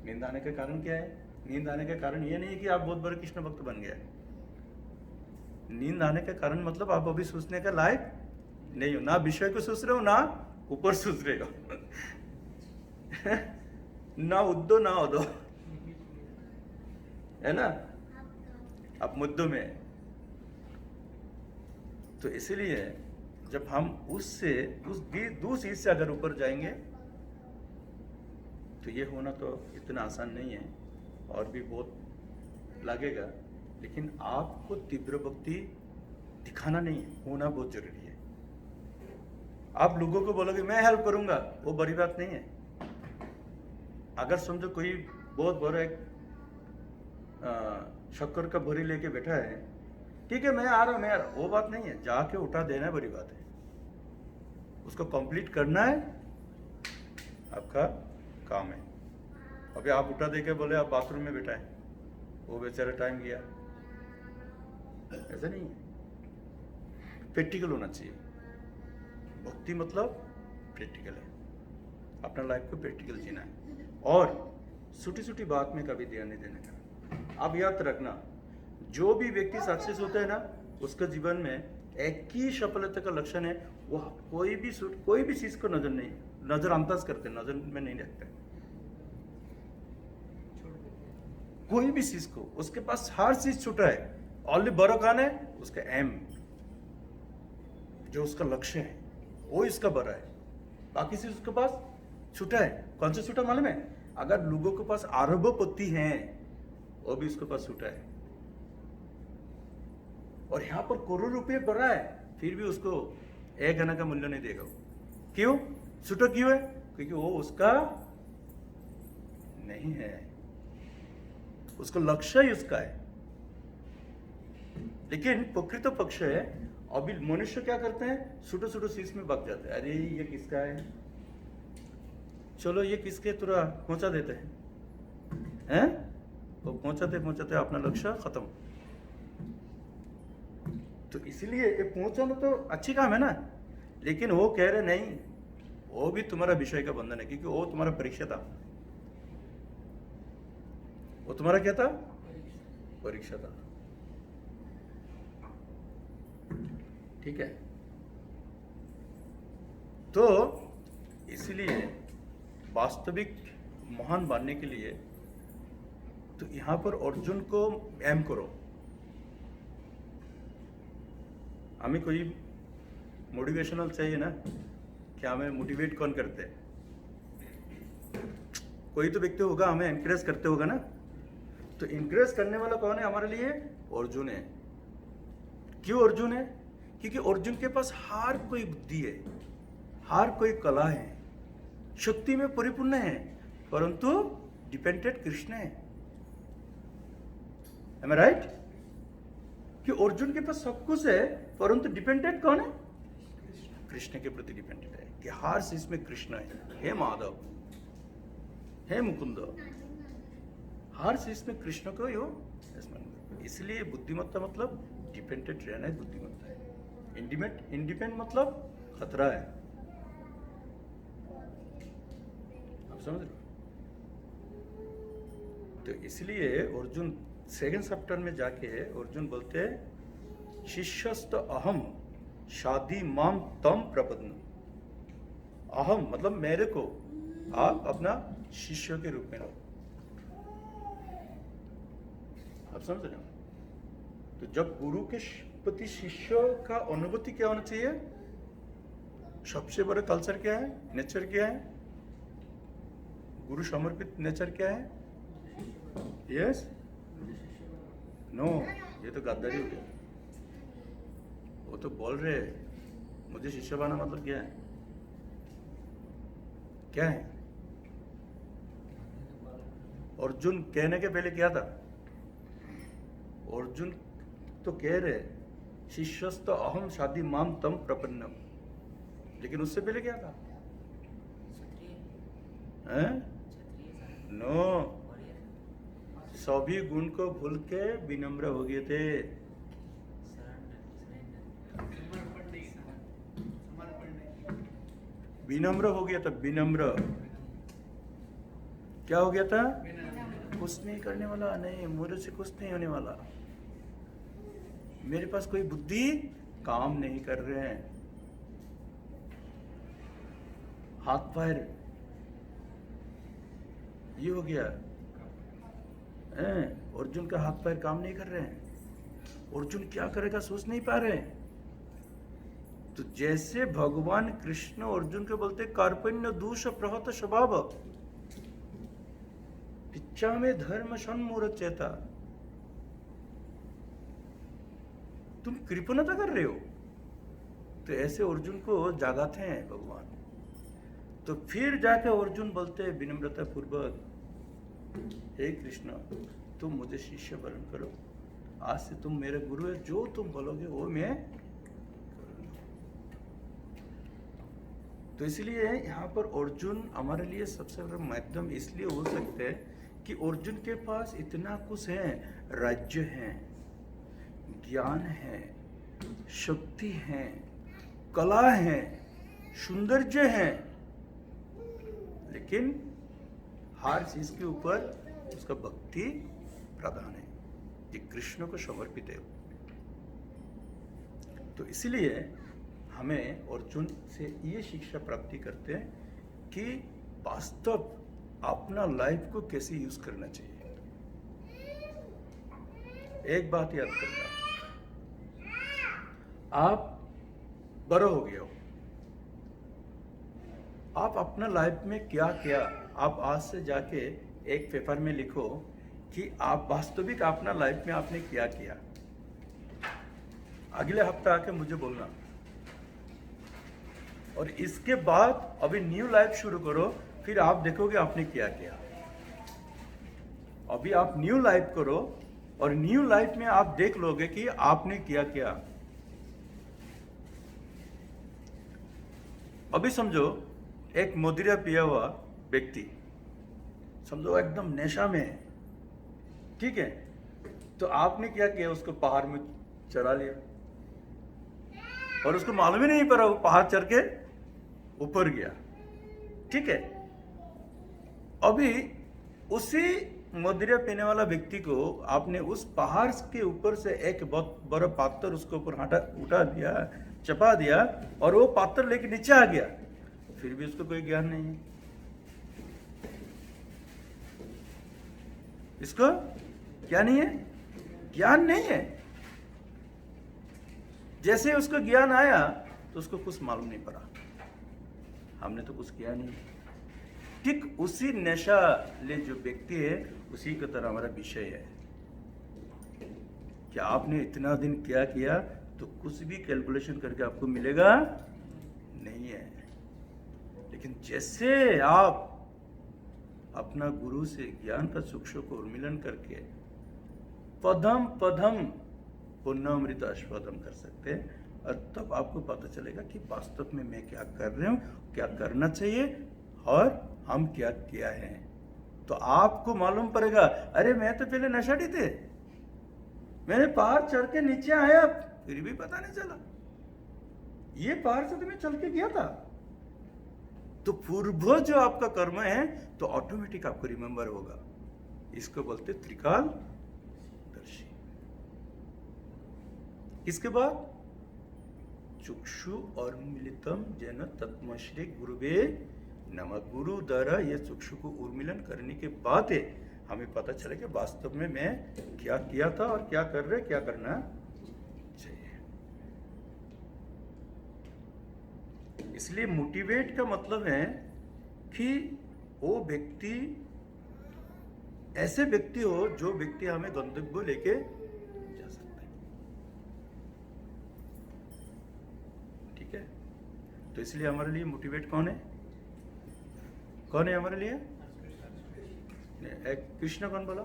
नींद आने का कारण क्या है? नींद आने का कारण ये नहीं है कि आप बहुत बड़े कृष्ण भक्त बन गए। नींद आने का कारण मतलब आप अभी सोचने का लायक नहीं हो, ना विषय को सोच रहे हो, ना ऊपर सोच रहे हो ना उद्दो ना उदो, है ना, आप मुद्दों में। तो इसीलिए जब हम उस चीज से अगर ऊपर जाएंगे तो ये होना तो इतना आसान नहीं है, और भी बहुत लगेगा। लेकिन आपको तीव्र भक्ति दिखाना नहीं है, होना बहुत जरूरी है। आप लोगों को बोलोगे मैं हेल्प करूंगा, वो बड़ी बात नहीं है। अगर समझो कोई बहुत बड़ा एक शक्कर का भरी लेके बैठा है, ठीक है मैं आ रहा हूं, वो बात नहीं है। जाके उठा देना बड़ी बात है, उसको कंप्लीट करना है, आपका काम है। अभी आप उठा दे के बोले आप बाथरूम में बैठा है, वो बेचारा टाइम गया, ऐसा नहीं है। प्रैक्टिकल होना चाहिए। भक्ति मतलब प्रैक्टिकल है, अपना लाइफ को प्रैक्टिकल जीना है, और छोटी छोटी बात में कभी ध्यान नहीं देने का। आप याद रखना, जो भी व्यक्ति सक्सेस होता है ना, उसका जीवन में एक ही सफलता का लक्षण है, वो कोई भी चीज को नजरअंदाज करते, नजर में नहीं रखते। कोई भी चीज को, उसके पास हर चीज छूटा है, ओनली बड़ा कान है उसका एम, जो उसका लक्ष्य है वो इसका बड़ा है, बाकी चीज उसके पास छूटा है। कौन सा छूटा मालूम है? अगर लोगों के पास अरबपति हैं वो भी उसके पास छूटा है, और यहां पर करोड़ रुपए भरा है फिर भी उसको 1 आना का मूल्य नहीं देगा। क्यों? छूटा क्यों है? क्योंकि वो उसका नहीं है, उसका लक्ष्य ही उसका है। लेकिन प्रकृत पक्ष है, अभी मनुष्य क्या करते हैं, छोटे छोटे शीश में भाग जाते हैं। अरे ये किसका है, चलो ये किसके, तुरा पहुंचा देते हैं, तो पहुंचाते पहुंचाते अपना लक्ष्य खत्म। तो इसलिए ये पहुंचाना तो अच्छी काम है ना, लेकिन वो कह रहे नहीं, वो भी तुम्हारा विषय का बंधन है, क्योंकि वो तुम्हारा परीक्षा था। वो तुम्हारा क्या था? परीक्षा था। ठीक है, तो इसलिए वास्तविक महान बनने के लिए तो यहां पर अर्जुन को एम करो। हमें कोई मोटिवेशनल चाहिए ना, क्या हमें मोटिवेट कौन करते हैं? कोई तो व्यक्ति होगा हमें एनकरेज करते होगा ना। तो एनकरेज करने वाला कौन है हमारे लिए? अर्जुन है। क्यों अर्जुन है? क्योंकि अर्जुन के पास हर कोई बुद्धि है, हर कोई कला है, शक्ति में परिपूर्ण है, परंतु डिपेंडेंट कृष्ण है। Am I right? कि अर्जुन के पास सब कुछ है, परंतु डिपेंडेंट कौन है? कृष्ण के प्रति डिपेंडेंट है, कि हर चीज में कृष्ण है। हे माधव, हे मुकुंद, हर चीज में कृष्ण को ही हो। इसलिए बुद्धिमत्ता मतलब डिपेंडेंट रहना है, बुद्धिमत्ता है। इंडिपेंडेंट मतलब खतरा है। आप समझ रहे हो? तो इसलिए अर्जुन सेकंड चैप्टर में जाके अर्जुन बोलते हैं शिष्यस्त अहम शादी माम तम प्रपन्न। अहम मतलब मेरे को आप अपना शिष्य के रूप में लो। आप समझ रहे हो? तो जब गुरु के प्रति शिष्य का अनुभूति क्या होना चाहिए? सबसे बड़ा कल्चर क्या है, नेचर क्या है, गुरु समर्पित नेचर क्या है? यस, नो, ये तो गद्दारी हो गया। वो तो बोल रहे हैं मुझे शिष्य बना, मतलब क्या है? क्या है? अर्जुन कहने के पहले क्या था? अर्जुन तो कह रहे शिष्यस्त अहम शादी माम तम प्रपन्नम, लेकिन उससे पहले क्या था? नो, सभी गुण को भूल के विनम्र हो गए थे। विनम्र हो गया था, विनम्र। क्या हो गया था? कुछ नहीं करने वाला, नहीं मेरे से कुछ नहीं होने वाला, मेरे पास कोई बुद्धि काम नहीं कर रहे हैं, हाथ पैर ये हो गया। अर्जुन का हाथ पैर काम नहीं कर रहे हैं, अर्जुन क्या करेगा सोच नहीं पा रहे। तो जैसे भगवान कृष्ण अर्जुन के बोलते कार्पण्य दूष प्रहत स्वभाव इच्छा में धर्म सन्मूर्त चेता, तुम कृपणता कर रहे हो। तो ऐसे अर्जुन को जागाते हैं भगवान। तो फिर जाके अर्जुन बोलते हैं विनम्रता पूर्वक, हे कृष्ण तुम मुझे शिष्य वरण करो, आज से तुम मेरे गुरु है, जो तुम बोलोगे वो मैं करूंगा। तो इसलिए यहाँ पर अर्जुन हमारे लिए सबसे बड़ा माध्यम इसलिए हो सकते हैं कि अर्जुन के पास इतना कुछ है, राज्य है, ज्ञान है, शक्ति है, कला है, सौंदर्य है, लेकिन हर चीज के ऊपर उसका भक्ति प्रधान है, कि कृष्ण को समर्पित है। तो इसलिए हमें अर्जुन से ये शिक्षा प्राप्ति करते हैं कि वास्तव अपना लाइफ को कैसे यूज करना चाहिए। एक बात याद करना, आप बड़े हो गए हो, आप अपना लाइफ में क्या किया, आप आज से जाके एक पेपर में लिखो कि आप वास्तविक अपना लाइफ में आपने क्या किया। अगले हफ्ते आके मुझे बोलना। और इसके बाद अभी न्यू लाइफ शुरू करो, फिर आप देखोगे आपने क्या किया। अभी आप न्यू लाइफ करो और न्यू लाइफ में आप देख लोगे कि आपने क्या किया। अभी समझो एक मदिरा पिया हुआ व्यक्ति, समझो एकदम नशा में है, ठीक है, तो आपने क्या किया, उसको पहाड़ में चढ़ा लिया और उसको मालूम ही नहीं पड़ा वो पहाड़ चढ़ के ऊपर गया, ठीक है। अभी उसी मदिरा पीने वाला व्यक्ति को आपने उस पहाड़ के ऊपर से एक बहुत बड़ा पत्थर उसके ऊपर उठा दिया, चपा दिया और वो पत्थर लेके नीचे आ गया, फिर भी उसको कोई ज्ञान नहीं है। इसको क्या नहीं है? ज्ञान नहीं है। जैसे उसको ज्ञान आया तो उसको कुछ मालूम नहीं पड़ा, हमने तो कुछ किया नहीं। ठीक उसी नशा ले जो व्यक्ति है उसी की तरह हमारा विषय है कि आपने इतना दिन क्या किया, तो कुछ भी कैलकुलेशन करके आपको मिलेगा नहीं है। लेकिन जैसे आप अपना गुरु से ज्ञान का सूक्ष्म को उन्मिलन करके पदम पदम पुण्यमृत आस्वादन कर सकते हैं, और तब आपको पता चलेगा कि वास्तव में मैं क्या कर रहा हूँ, क्या करना चाहिए और हम क्या किया है। तो आपको मालूम पड़ेगा, अरे मैं तो पहले नशाड़ी थे, मैंने पहाड़ चढ़ के नीचे आया फिर भी पता नहीं चला, ये पहाड़ से तो मैं चल के गया था। तो पूर्व जो आपका कर्म है तो ऑटोमेटिक आपको रिमेंबर होगा। इसको बोलते त्रिकालदर्शी। इसके बाद चक्षु और मिलितम जैन तत्मश्री गुरुवे नमः। गुरु द्वारा ये चक्षु को उर्मिलन करने के बाद हमें पता चले कि वास्तव में मैं क्या किया था और क्या कर रहे, क्या करना चाहिए। इसलिए मोटिवेट का मतलब है कि वो व्यक्ति ऐसे व्यक्ति हो जो व्यक्ति हमें गंतव्य लेके जा सकता है, ठीक है। तो इसलिए हमारे लिए मोटिवेट कौन है? कौन है हमारे लिए? एक कृष्ण कौन बोला?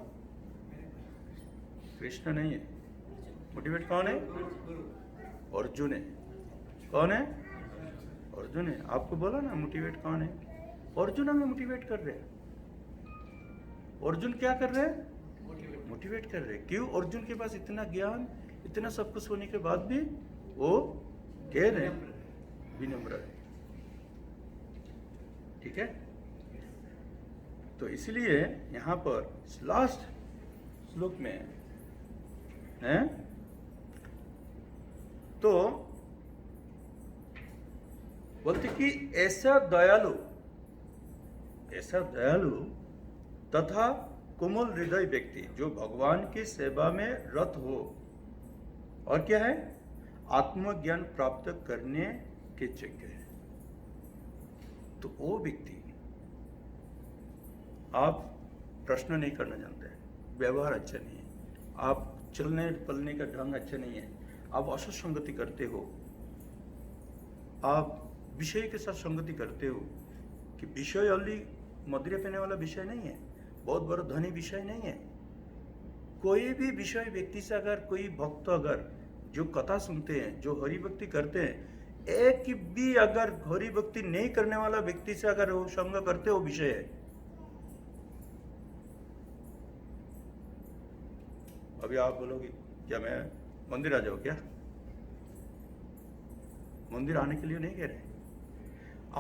कृष्ण नहीं है। मोटिवेट कौन है? अर्जुन है। कौन है? अर्जुन है। आपको बोला ना मोटिवेट कौन है? अर्जुन हमें मोटिवेट कर रहे हैं। अर्जुन क्या कर रहे हैं? मोटिवेट कर रहे हैं। क्यों? अर्जुन के पास इतना ज्ञान, इतना सब कुछ होने के बाद भी वो कह रहे हैं विनम्र है, ठीक है। तो इसलिए यहां पर लास्ट श्लोक में है तो बोलते कि ऐसा दयालु तथा कोमल हृदय व्यक्ति जो भगवान की सेवा में रत हो और क्या है, आत्मज्ञान प्राप्त करने के योग्य है। तो वो व्यक्ति, आप प्रश्न नहीं करना जानते हैं, व्यवहार अच्छा नहीं है, आप चलने पलने का ढंग अच्छा नहीं है, आप असत संगति करते हो, आप विषय के साथ संगति करते हो, कि विषय ओनली मदिरा पीने वाला विषय नहीं है, बहुत बड़ा धनी विषय नहीं है। कोई भी विषय व्यक्ति से अगर कोई भक्त अगर जो कथा सुनते हैं, जो हरि भक्ति करते हैं, एक भी अगर हरि भक्ति नहीं करने वाला व्यक्ति से अगर वो संग करते हो विषय है। अभी आप बोलोगे क्या मैं मंदिर आ जाओ क्या? मंदिर आने के लिए नहीं कह रहे,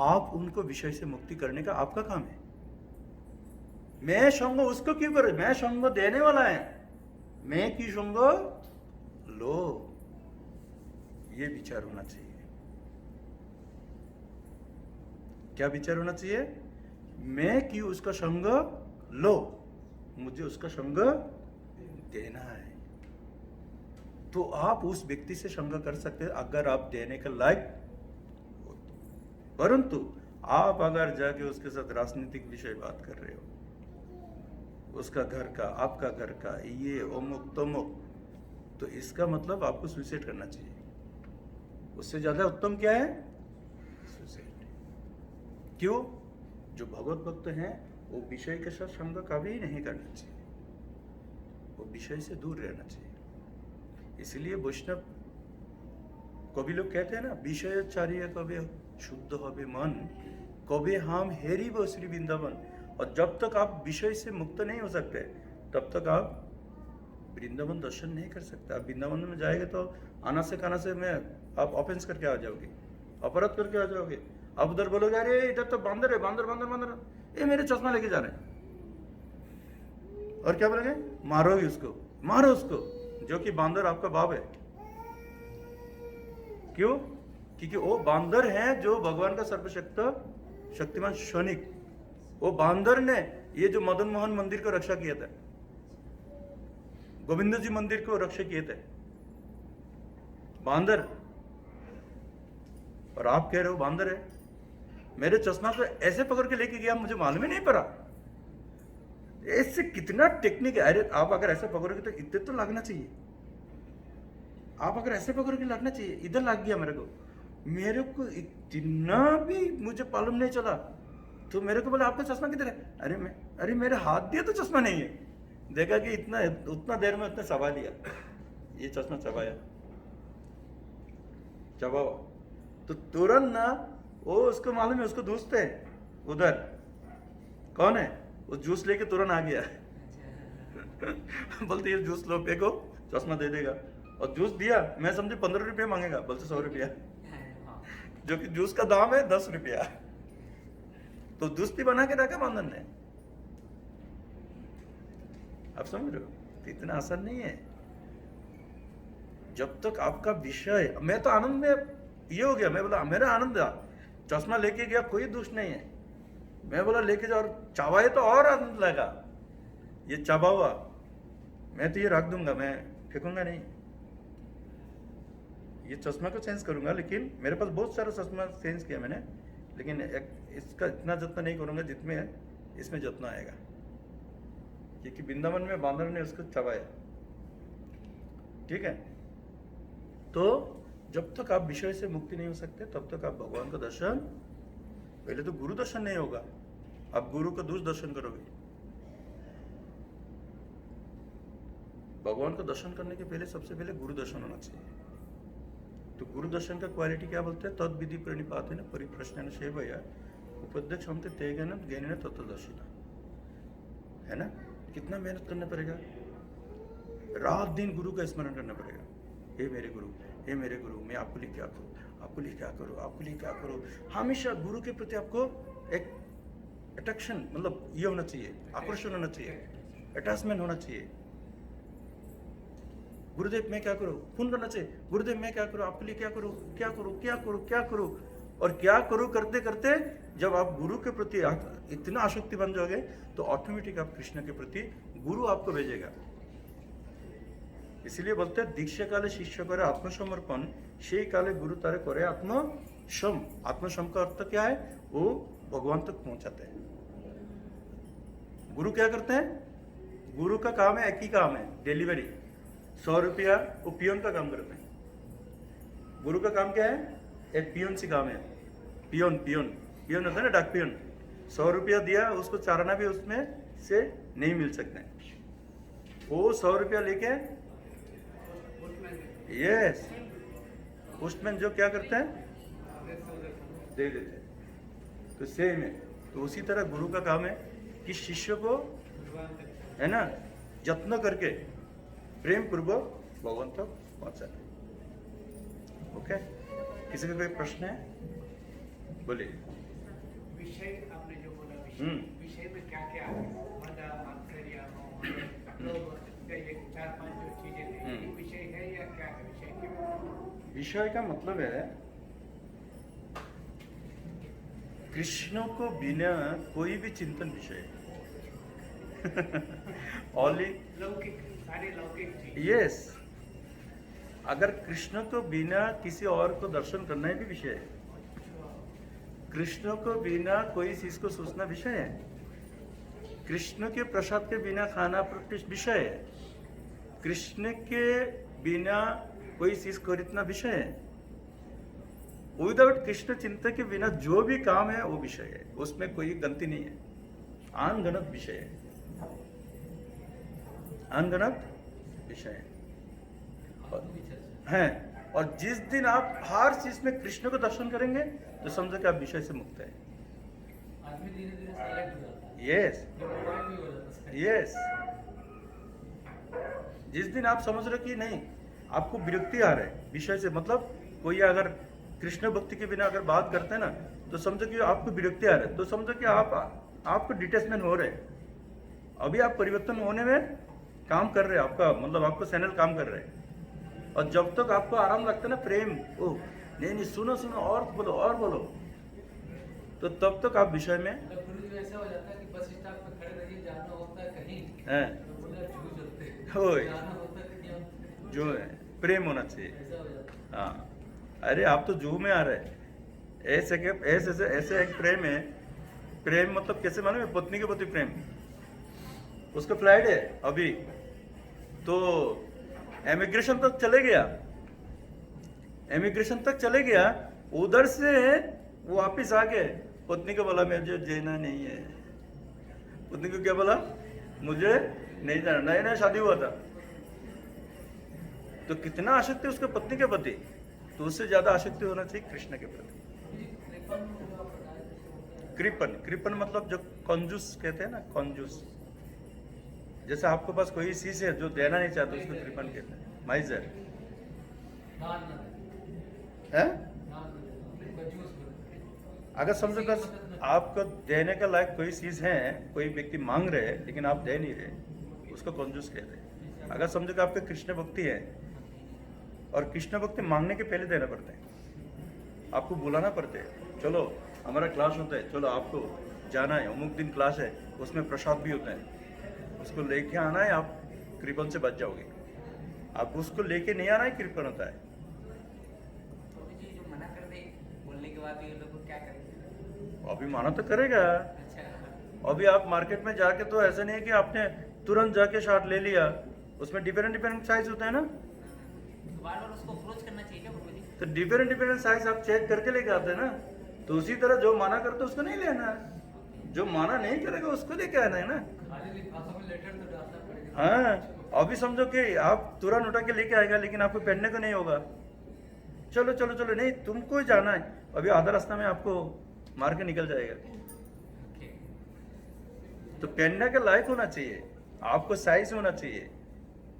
आप उनको विषय से मुक्ति करने का आपका काम है। मैं संग उसको क्यों करे? मैं संग देने वाला है, मैं की संग लो, ये विचार होना चाहिए। क्या विचार होना चाहिए? मैं क्यों उसका संग लो, मुझे उसका संग देना है। तो आप उस व्यक्ति से संग कर सकते हैं अगर आप देने के लायक हो। परंतु आप अगर जाके उसके साथ राजनीतिक विषय बात कर रहे हो, उसका घर का, आपका घर का, ये अमुक तमुक, तो इसका मतलब आपको सुसाइड करना चाहिए। उससे ज्यादा उत्तम क्या है? सुसाइड। क्यों? जो भगवत भक्त हैं वो विषय के साथ संग कभी नहीं करना चाहिए, वो विषय से दूर रहना चाहिए। इसलिए वैष्णव कवि लोग कहते हैं ना, विषयचार्य कभी शुद्ध होवे मन, कभी हम हेरी वो श्री वृंदावन। और जब तक आप विषय से मुक्त नहीं हो सकते तब तक आप वृंदावन दर्शन नहीं कर सकते। आप वृंदावन में जाएंगे तो आना से काना से में आप ऑफेंस करके आ जाओगे, अपराध करके आ जाओगे। आप उधर बोलोगे अरे इधर तो बांदर है, बांदर बांदर बांदर, ये मेरे चश्मा लेके जा रहे हैं, और क्या बोलेंगे? मारोगे उसको, मारो उसको, जो कि बांदर आपका बाप है। क्यों? क्योंकि वो बांदर है जो भगवान का सर्वशक्त शक्तिमान शनिक, वो बांदर ने ये जो मदन मोहन मंदिर को रक्षा किया था, गोविंद जी मंदिर को रक्षा किए थे बांदर, और आप कह रहे हो बांदर है। मेरे चश्मा को ऐसे पकड़ के लेके गया, मुझे मालूम ही नहीं पड़ा। ऐसे कितना टेक्निक है। अरे आप अगर ऐसे पकड़ोगे तो इधर तो लगना चाहिए, आप अगर ऐसे पकड़ के लगना चाहिए, इधर लग गया मेरे को इतना भी मुझे मालूम नहीं चला। तो मेरे को बोला आपका चश्मा किधर है? अरे मेरे हाथ दिया तो चश्मा नहीं है। देखा कि उतना देर में उसने चबा लिया, ये चश्मा चबाया, चबाओ तो तुरंत ना वो उसको मालूम है, उसको दोस्त है उधर कौन है, वो जूस लेके तुरंत आ गया। बोलते ये जूस लो, फेंको, चश्मा दे देगा। और जूस दिया, मैं समझे 15 रुपया मांगेगा, बोलते 100 रुपया, जो कि जूस का दाम है 10 रुपया। तो दोस्ती बना के रखा बांधन ने। आप समझ रहे हो? तो इतना आसान नहीं है। जब तक आपका विषय, मैं तो आनंद में ये हो गया, मैं बोला मेरा आनंद था, चश्मा लेके गया, कोई दोष नहीं है। मैं बोला लेके जाओ, और चबाए तो और आनंद लगा। ये चबा हुआ मैं तो ये रख दूंगा, मैं फेंकूंगा नहीं, ये चश्मा को चेंज करूंगा। लेकिन मेरे पास बहुत सारा चश्मा चेंज किया मैंने, लेकिन इसका इतना जत्न नहीं करूंगा जितने इसमें जत्न आएगा, क्योंकि वृंदावन में बांदर ने उसको चबाया। ठीक है? तो जब तक आप विषय से मुक्ति नहीं हो सकते तब तक आप भगवान का दर्शन, पहले तो गुरु दर्शन नहीं होगा, आप गुरु का दूर दर्शन करोगे। भगवान का दर्शन करने के पहले सबसे पहले गुरु दर्शन होना चाहिए। तो गुरु दर्शन का क्वालिटी क्या बोलते हैं? तद विधि प्रणिपात है परिप्रश्न सेवया उपदेश हमते तेगन ज्ञान तत्वदर्शिना, है ना? कितना मेहनत करना पड़ेगा, रात दिन गुरु का स्मरण करना पड़ेगा। हे मेरे गुरु, हे मेरे गुरु, मैं आपके लिए क्या करूं, आपके लिए क्या करूं, आपके लिए क्या करूं। हमेशा गुरु के प्रति आपको एक अट्रैक्शन, मतलब ये होना चाहिए, आकर्षण होना चाहिए, अटैचमेंट होना चाहिए। गुरुदेव मैं क्या करूं, फोन करना चाहिए, गुरुदेव मैं क्या करूं, आपके लिए क्या करूं, क्या करूं, क्या करूं, क्या करूं। और क्या करूं करते करते जब आप गुरु के प्रति इतना आसक्ति बन जाओगे तो ऑटोमेटिक आप कृष्ण के प्रति गुरु आपको भेजेगा। इसलिए बोलते हैं दीक्षा काले शिष्य करे आत्मसमर्पण, সেই काले गुरु तारे करे आत्मसम। आत्मसम का अर्थ क्या है? वो भगवान तक पहुंचाते हैं। गुरु क्या करते हैं? गुरु का काम है, एक ही काम है, डिलीवरी। 100 रुपया वो पियोन का काम करते हैं। गुरु का काम क्या है? एक पियोन से काम है, पियोन पियोन पियोन होता है ना, डाक पियोन। 100 रुपया दिया, उसको चाराना भी उसमें से नहीं मिल सकते। वो 100 रुपया लेके यस पोस्टमैन जो क्या करते हैं दे देते हैं। तो सेम है। तो उसी तरह गुरु का काम है कि शिष्य को, है ना, यत्न करके प्रेम पूर्वक भगवान तक पहुंचाए। ओके? किसी का कोई प्रश्न है? बोलिए। विषय आपने जो बोला, विषय में क्या क्या है? मद, मात्सर्य, मोह, लोभ, ये 4-5 जो चीजें हैं, ये विषय है या क्या है? विषय के विषय का मतलब है कृष्ण को बिना कोई भी चिंतन विषय ओनली लौकिक, सारे लौकिक चीज। यस, अगर कृष्ण को बिना किसी और को दर्शन करना ही भी विषय है। कृष्ण को बिना कोई चीज को सोचना विषय है। कृष्ण के प्रसाद के बिना खाना विषय है। कृष्ण के बिना कोई चीज खरीदना विषय है। विदाउट कृष्ण चिंता के बिना जो भी काम है वो विषय है, उसमें कोई गलती नहीं है, अनगनत विषय है, अनगनत विषय है। और जिस दिन आप हर चीज में कृष्ण को दर्शन करेंगे तो समझो कि आप विषय से मुक्त है। आदमी धीरे धीरे साइलेंट हो जाता है, यस डिप्लॉयड भी हो जाता है। यस। जिस दिन आप समझ रहे हो कि नहीं, आपको विरक्ति आ रहा है विषय से, मतलब कोई अगर कृष्ण भक्ति के बिना अगर बात करते हैं ना तो समझो कि आपको विरक्ति आ रहा है, तो समझो कि आपको डिटैचमेंट हो रहे हैं। अभी आप परिवर्तन होने में काम कर रहे हैं, आपका मतलब आपको चैनल काम कर रहे हैं। और जब तक आपको आराम लगता है ना, प्रेम, ओह नहीं सुनो सुनो और बोलो, तो तब तक आप विषय में मतलब गुरु जी ऐसा हो जाता है कि बस स्टॉप पे खड़े रहिए, जाना होता है कहीं हैं। तो बोले झूठ होते हैं, होय। जाना होता है कहीं और जो है प्रेम होना चाहिए। ऐसा हो जाता है। हाँ, अरे आप तो जू में आ रहे हैं। ऐसे एक प्रेम है। प्रेम मतलब कैसे मालूम है? पत्नी के प्रति प्रेम। उसका फ्लाइट है अभी, तो इमिग्रेशन तक चले गया, उधर से वो वापिस आ गए। पत्नी को बोला मुझे जाना नहीं है। पत्नी को क्या बोला? मुझे नहीं जाना। नया शादी हुआ था, तो कितना आसक्ति उसके पत्नी के प्रति, तो उससे ज्यादा आसक्ति होना चाहिए कृष्ण के प्रति। कृपन मतलब जो कंजूस कहते हैं ना, कंजूस। जैसे आपके पास कोई चीज है जो देना नहीं चाहते, उसको कृपन कहते हैं, माइजर दान न दे, है। दान न दे, कंजूस बनो। अगर समझो बस आपको देने का लायक कोई चीज है, कोई व्यक्ति मांग रहे हैं लेकिन आप दे नहीं रहे, उसको कंजूस कहते हैं। अगर समझो कि आपके कृष्ण भक्ति है, और कृष्ण भक्ति मांगने के पहले देना पड़ता है, आपको बुलाना पड़ता है। चलो हमारा क्लास होता है, चलो आपको जाना है, अमुक दिन क्लास है, उसमें प्रसाद भी होता है, उसको लेके आना है, आप कृपन से बच जाओगे। आप उसको लेके नहीं आना है, कृपन होता है। तो जी जो मना कर दे बोलने के बाद ये लोग क्या करेंगे? अभी माना तो करेगा। अच्छा, अभी आप मार्केट में जाके तो ऐसा नहीं है कि आपने तुरंत जाके शर्ट ले लिया, उसमें डिफरेंट साइज होता है ना, तो बार बार उसको अप्रोच करना चाहिए क्या प्रभु जी? तो डिफरेंट साइज आप चेक करके लेके आते हैं ना। तो उसी तरह जो माना करते उसको नहीं लेना है, जो माना नहीं करेगा उसको लेके आना है ना। खाली लिफाफा में लेटर तो डालना पड़ेगा। हाँ, अभी समझो कि आप तुरंत उठा के लेके आएगा लेकिन आपको पहनने को नहीं होगा। चलो चलो चलो, नहीं तुमको ही जाना है, अभी आधा रास्ता में आपको मार के निकल जाएगा। ओके, तो पहनने के लायक होना चाहिए, आपको साइज होना चाहिए,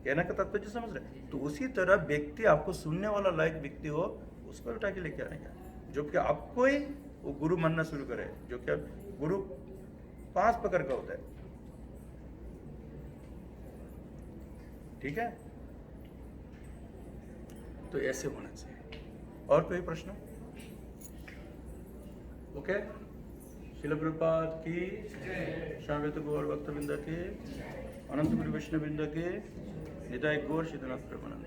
कहने का तात्पर्य समझ रहे। तो उसी तरह व्यक्ति, आपको सुनने वाला लायक व्यक्ति हो, उसको उठा के लेके आने का, जो कि आपको ही वो गुरु मानना शुरू करे, जो कि गुरु 5 प्रकार का होता है। ठीक है, तो ऐसे होना चाहिए। और कोई प्रश्न? ओके, शिल प्रभुपाद की, शामित गौर भक्तवृंद की, अनंत गुरु वैष्णव वृंद के, निताय गौर सीधनाथ प्रभुनंद।